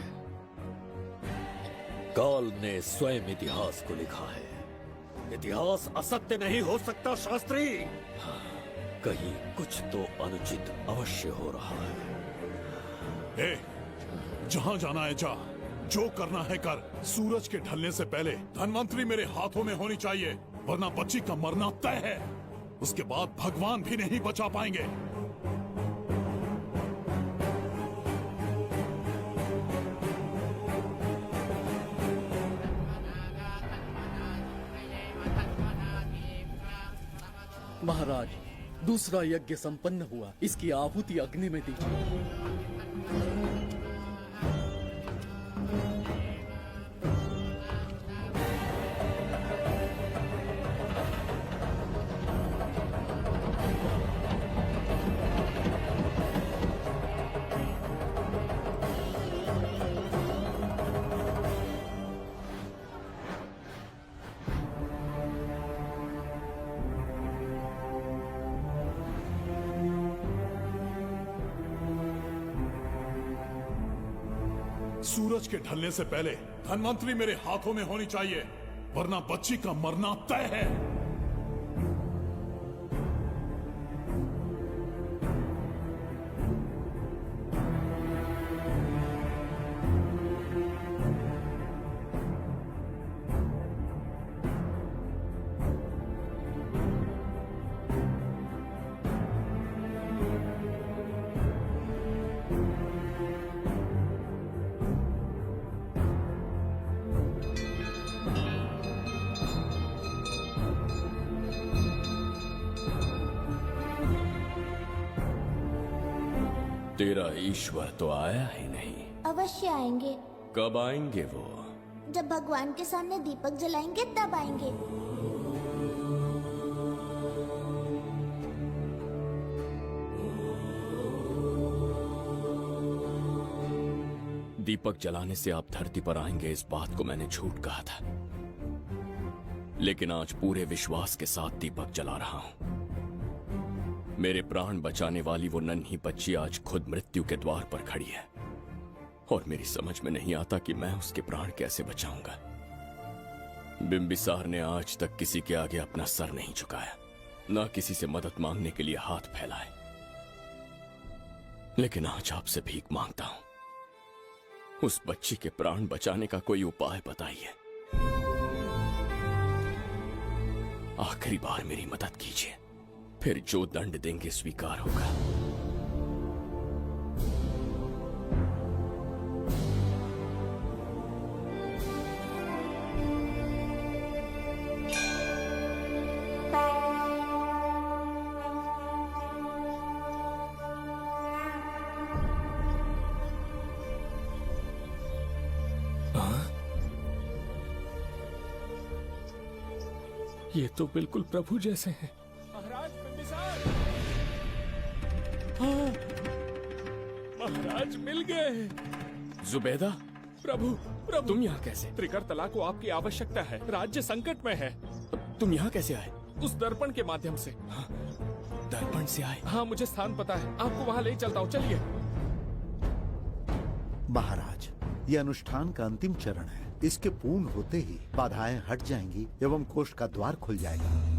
काल ने स्वयं इतिहास को लिखा है। इतिहास असत्य नहीं हो सकता शास्त्री। कहीं कुछ तो अनुचित अवश्य हो रहा है। ए, जहां जाना है जा, जो करना है कर। सूरज के ढलने से पहले धनवंतरी मेरे हाथों में होनी चाहिए, वरना बच्ची का मरना तय है। उसके बाद भगवान भी नहीं बचा पाएंगे। महाराज, दूसरा यज्ञ संपन्न हुआ, इसकी आहुति अग्नि में दीजिए। सूरज के ढलने से पहले धनवंतरी मेरे हाथों में होनी चाहिए, वरना बच्ची का मरना तय है। तेरा ईश्वर तो आया ही नहीं। अवश्य आएंगे। कब आएंगे वो? जब भगवान के सामने दीपक जलाएंगे तब आएंगे। दीपक जलाने से आप धरती पर आएंगे, इस बात को मैंने झूठ कहा था, लेकिन आज पूरे विश्वास के साथ दीपक जला रहा हूं। मेरे प्राण बचाने वाली वो नन्ही बच्ची आज खुद मृत्यु के द्वार पर खड़ी है, और मेरी समझ में नहीं आता कि मैं उसके प्राण कैसे बचाऊंगा। बिंबिसार ने आज तक किसी के आगे अपना सर नहीं झुकाया, ना किसी से मदद मांगने के लिए हाथ फैलाए, लेकिन आज आपसे भीख मांगता हूं। उस बच्ची के प्राण बचाने का कोई उपाय बताइए। आखिरी बार मेरी मदद कीजिए, फिर जो दंड देंगे स्वीकार होगा। ये तो बिल्कुल प्रभु जैसे हैं। महाराज बिंबिसार! हाँ, महाराज मिल गए। जुबैदा, प्रभु, प्रभु तुम यहाँ कैसे? त्रिकरतला को आपकी आवश्यकता है, राज्य संकट में है। तुम यहाँ कैसे आए? उस दर्पण के माध्यम से। हाँ, दर्पण से आए? हाँ, मुझे स्थान पता है, आपको वहाँ ले चलता हूँ, चलिए। महाराज, ये अनुष्ठान का अंतिम चरण है। इसके पूर्ण होते ही बाधाएं हट जाएंगी एवं कोष का द्वार खुल जाएगा।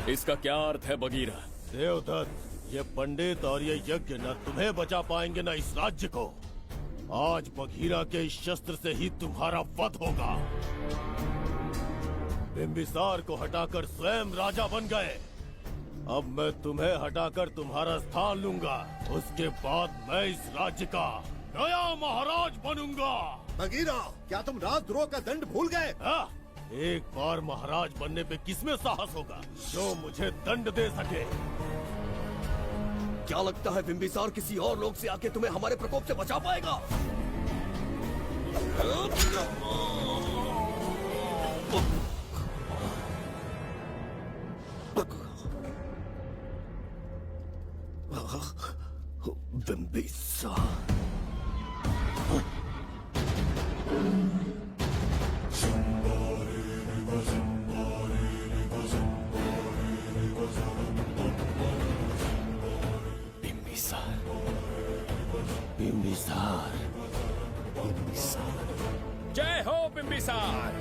इसका क्या अर्थ है बगीरा? देवदत्त, ये पंडित और ये यज्ञ न तुम्हें बचा पाएंगे न इस राज्य को। आज बगीरा के इस शस्त्र से ही तुम्हारा वध होगा। बिंबिसार को हटाकर स्वयं राजा बन गए, अब मैं तुम्हें हटाकर तुम्हारा स्थान लूंगा। उसके बाद मैं इस राज्य का नया महाराज बनूंगा। बगीरा, क्या तुम राजद्रोह का दंड भूल गए? एक बार महाराज बनने पे किसमें साहस होगा जो मुझे दंड दे सके? क्या लगता है बिंबिसार किसी और लोग से आके तुम्हें हमारे प्रकोप से बचा पाएगा? बिम्बिसार।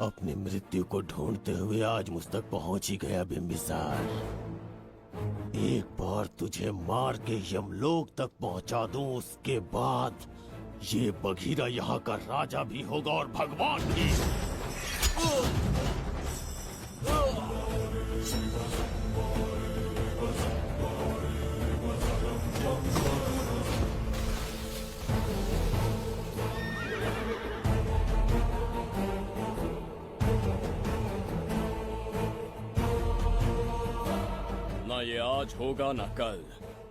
अपनी मृत्यु को ढूंढते हुए आज मुझ तक पहुंच ही गया बिम्बिसार। एक बार तुझे मार के यमलोक तक पहुंचा दूं, उसके बाद ये बघीरा यहाँ का राजा भी होगा और भगवान भी। ना ये आज होगा ना कल।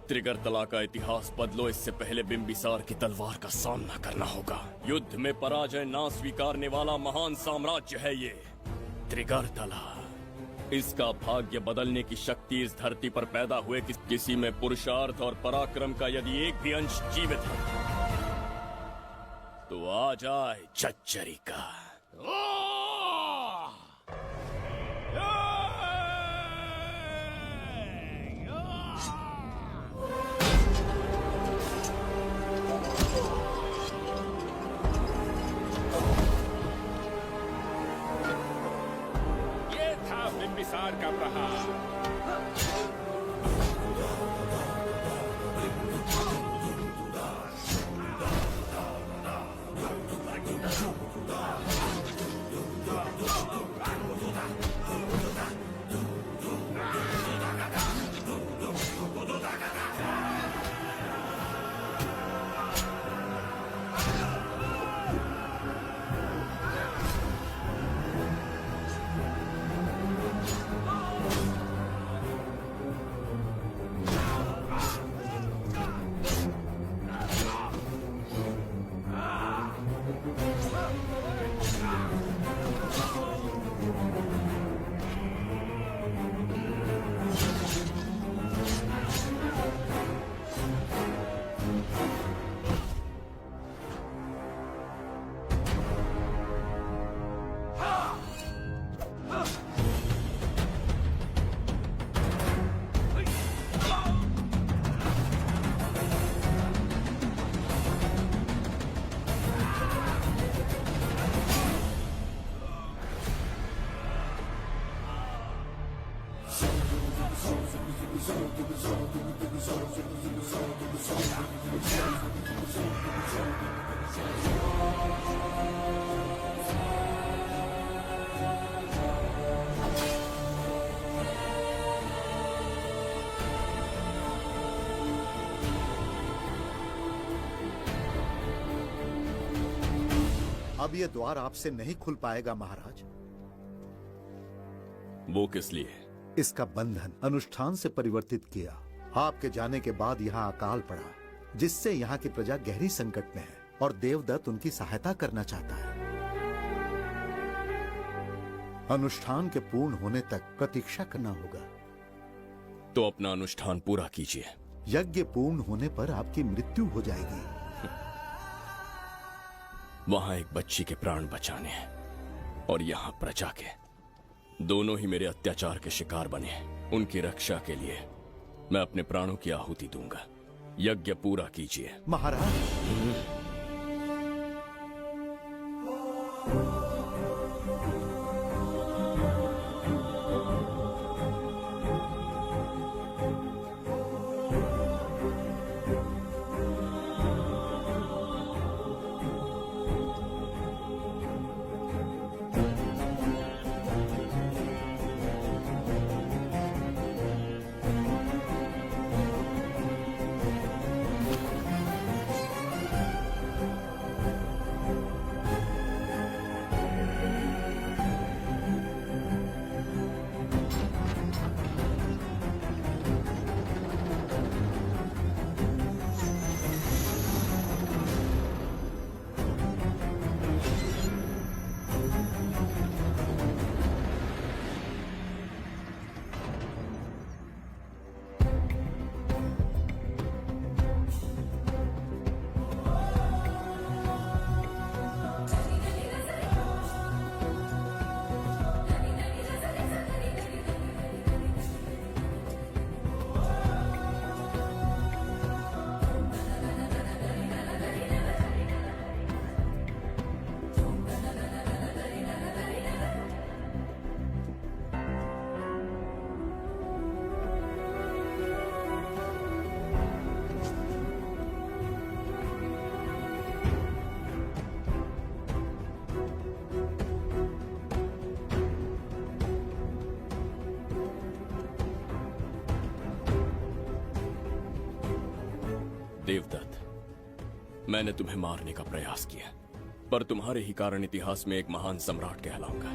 त्रिगर्तला का इतिहास बदलो, इससे पहले बिम्बिसार की तलवार का सामना करना होगा। युद्ध में पराजय ना स्वीकारने वाला महान साम्राज्य है ये त्रिगर्तला। इसका भाग्य बदलने की शक्ति इस धरती पर पैदा हुए किसी में पुरुषार्थ और पराक्रम का यदि एक भी अंश जीवित है तो आ जाए चच्चरी का। ये था बिम्बिसार का प्रहार। अब ये द्वार आपसे नहीं खुल पाएगा महाराज। वो किस लिए? इसका बंधन अनुष्ठान से परिवर्तित किया। आपके जाने के बाद यहाँ अकाल पड़ा, जिससे यहाँ की प्रजा गहरी संकट में है और देवदत्त उनकी सहायता करना चाहता है। अनुष्ठान के पूर्ण होने तक प्रतीक्षा करना होगा। तो अपना अनुष्ठान पूरा कीजिए। यज्ञ पूर्ण होने पर आपकी मृत्यु हो जाएगी। वहां एक बच्ची के प्राण बचाने हैं और यहाँ प्रजा के, दोनों ही मेरे अत्याचार के शिकार बने हैं। उनकी रक्षा के लिए मैं अपने प्राणों की आहुति दूंगा। यज्ञ पूरा कीजिए महाराज। देवदत्त, मैंने तुम्हें मारने का प्रयास किया, पर तुम्हारे ही कारण इतिहास में एक महान सम्राट कहलाऊंगा।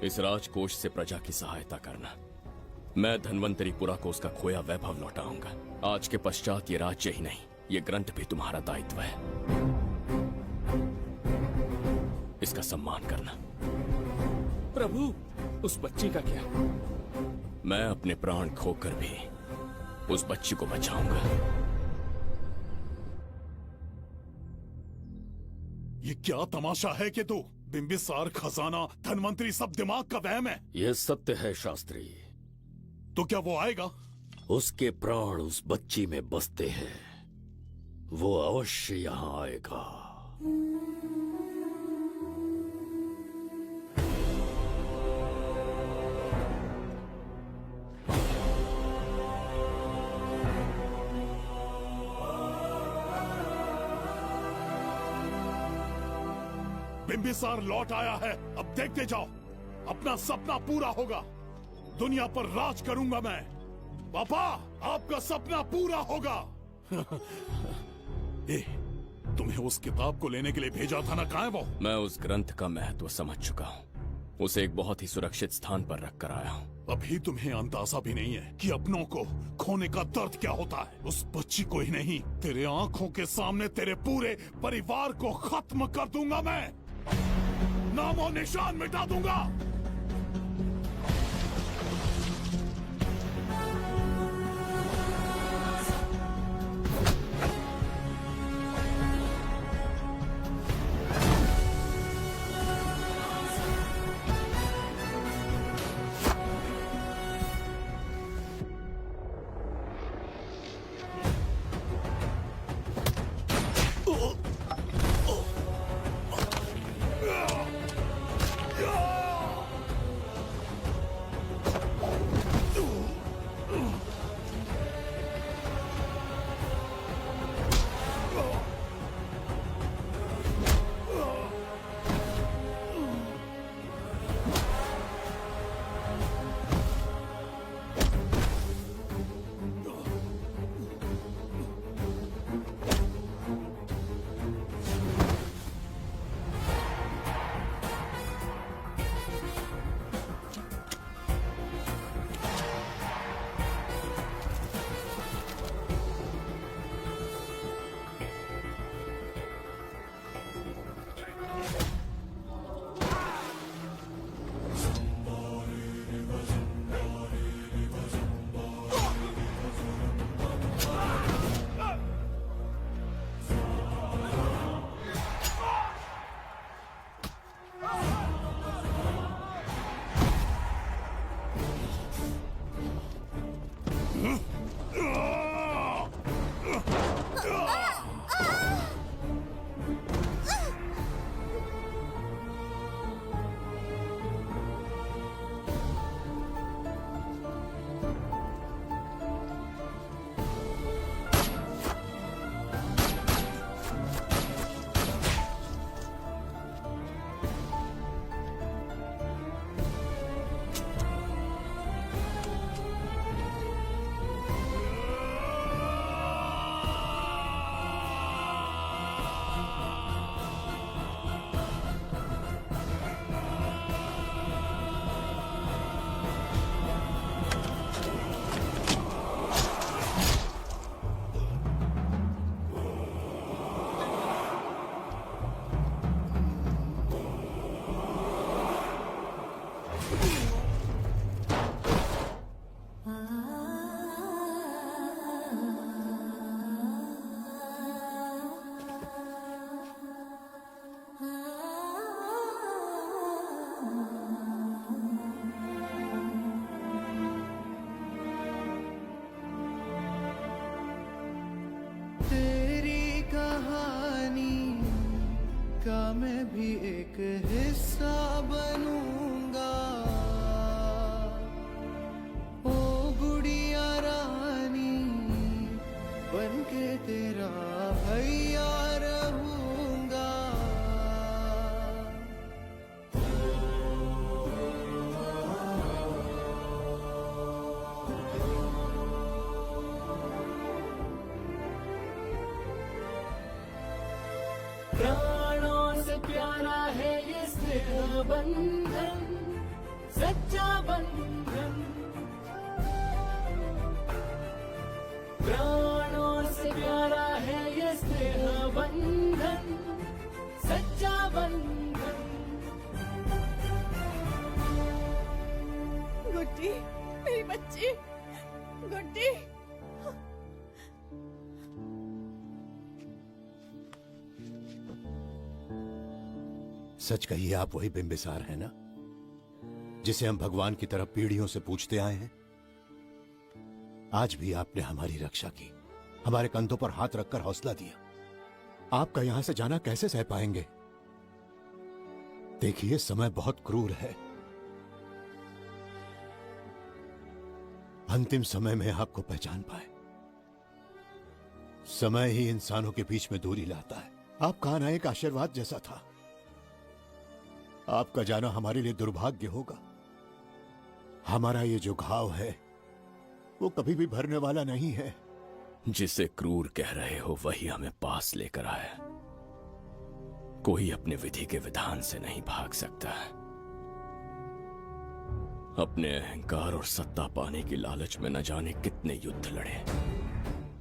इस राजकोष से प्रजा की सहायता करना। मैं धन्वंतरीपुरा को उसका खोया वैभव लौटाऊंगा। आज के पश्चात ये राज्य ही नहीं, ये ग्रंथ भी तुम्हारा दायित्व है। इसका सम्मान करना। प्रभु, उस बच्ची का क्या? मैं अपने प्राण खोकर भी उस बच्ची को बचाऊंगा। ये क्या तमाशा है कि तू बिंबिसार, खजाना, धनवंतरी सब दिमाग का वहम है। यह सत्य है शास्त्री। तो क्या वो आएगा? उसके प्राण उस बच्ची में बसते हैं, वो अवश्य यहाँ आएगा। बिंबिसार लौट आया है, अब देखते जाओ, अपना सपना पूरा होगा। दुनिया पर राज करूंगा मैं। पापा, आपका सपना पूरा होगा। ए, तुम्हें उस किताब को लेने के लिए भेजा था ना, कहाँ है वो? मैं उस ग्रंथ का महत्व समझ चुका हूँ। उसे एक बहुत ही सुरक्षित स्थान पर रख कर आया हूँ। अभी तुम्हें अंदाजा भी नहीं है कि अपनों को खोने का दर्द क्या होता है। उस बच्ची को ही नहीं, तेरे आंखों के सामने तेरे पूरे परिवार को खत्म कर दूंगा मैं। नामो निशान मिटा दूंगा। प्राणों से प्यारा है ये स्नेह बंधन, सच्चा बंधन। प्राणों से प्यारा है ये स्नेह बंधन, सच्चा बंधन। गुड्डी, मेरी बच्ची, गुड्डी। सच कहिए, आप वही बिंबिसार हैं ना, जिसे हम भगवान की तरफ पीढ़ियों से पूछते आए हैं? आज भी आपने हमारी रक्षा की, हमारे कंधों पर हाथ रखकर हौसला दिया। आपका यहां से जाना कैसे सह पाएंगे? देखिए, समय बहुत क्रूर है। अंतिम समय में आपको पहचान पाए। समय ही इंसानों के बीच में दूरी लाता है। आपका आना एक आशीर्वाद जैसा था। आपका जाना हमारे लिए दुर्भाग्य होगा। हमारा ये जो घाव है वो कभी भी भरने वाला नहीं है। जिसे क्रूर कह रहे हो वही हमें पास लेकर आया। कोई अपने विधि के विधान से नहीं भाग सकता। अपने अहंकार और सत्ता पाने की लालच में न जाने कितने युद्ध लड़े।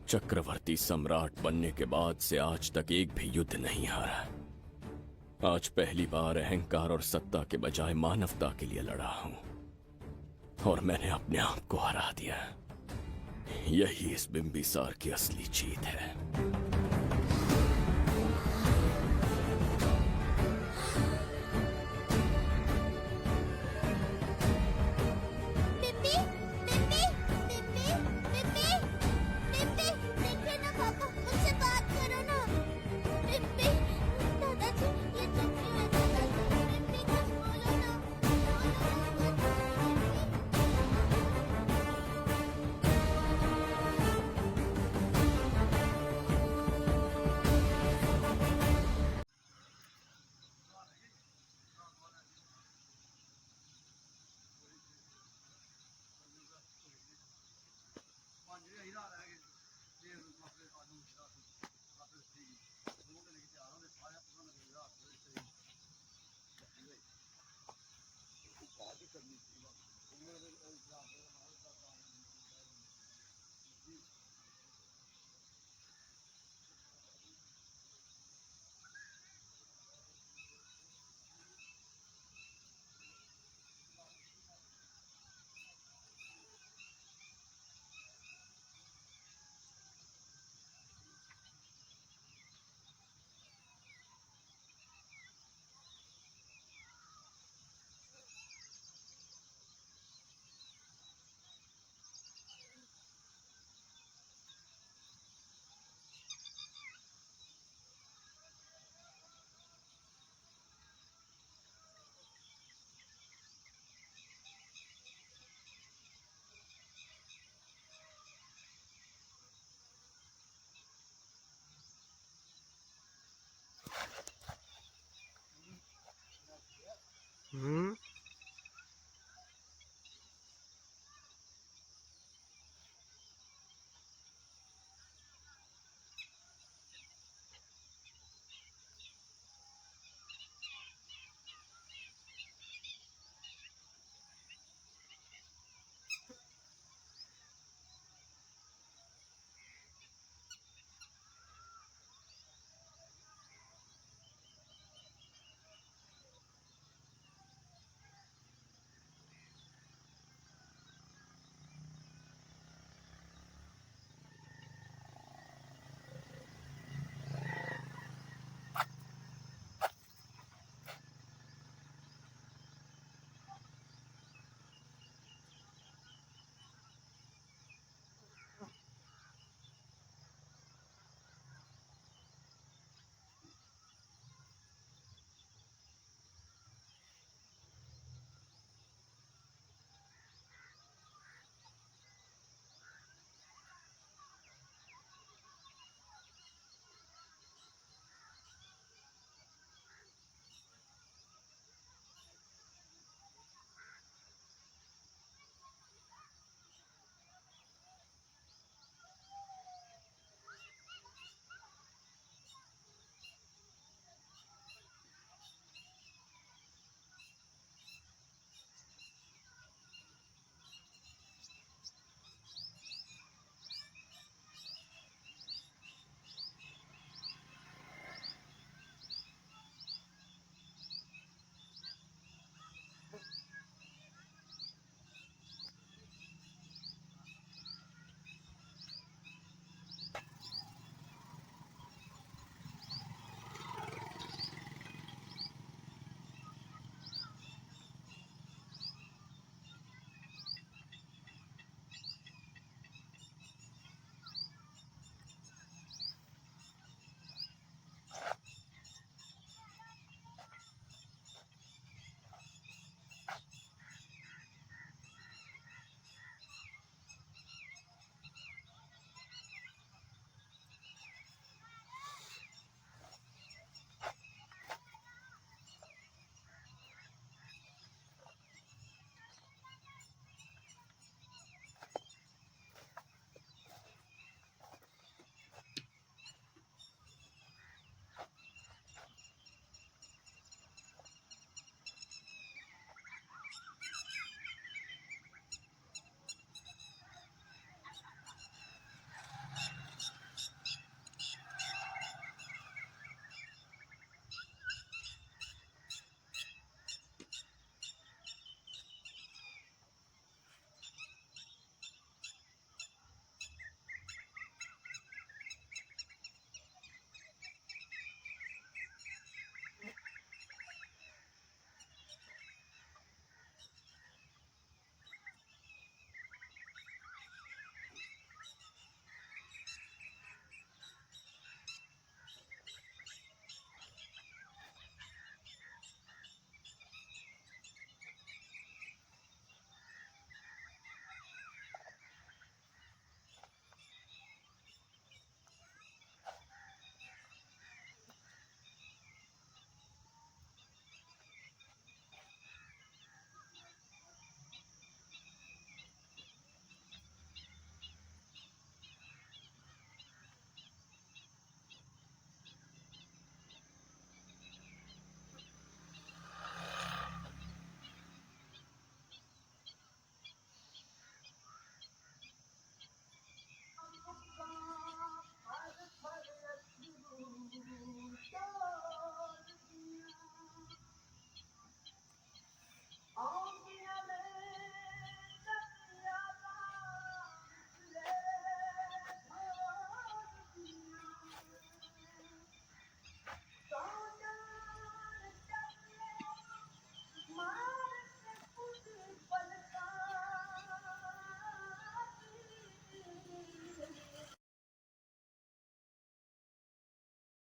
चक्रवर्ती सम्राट बनने के बाद से आज तक एक भी युद्ध नहीं हारा। आज पहली बार अहंकार और सत्ता के बजाय मानवता के लिए लड़ा हूं, और मैंने अपने आप को हरा दिया। यही इस बिंबिसार की असली जीत है।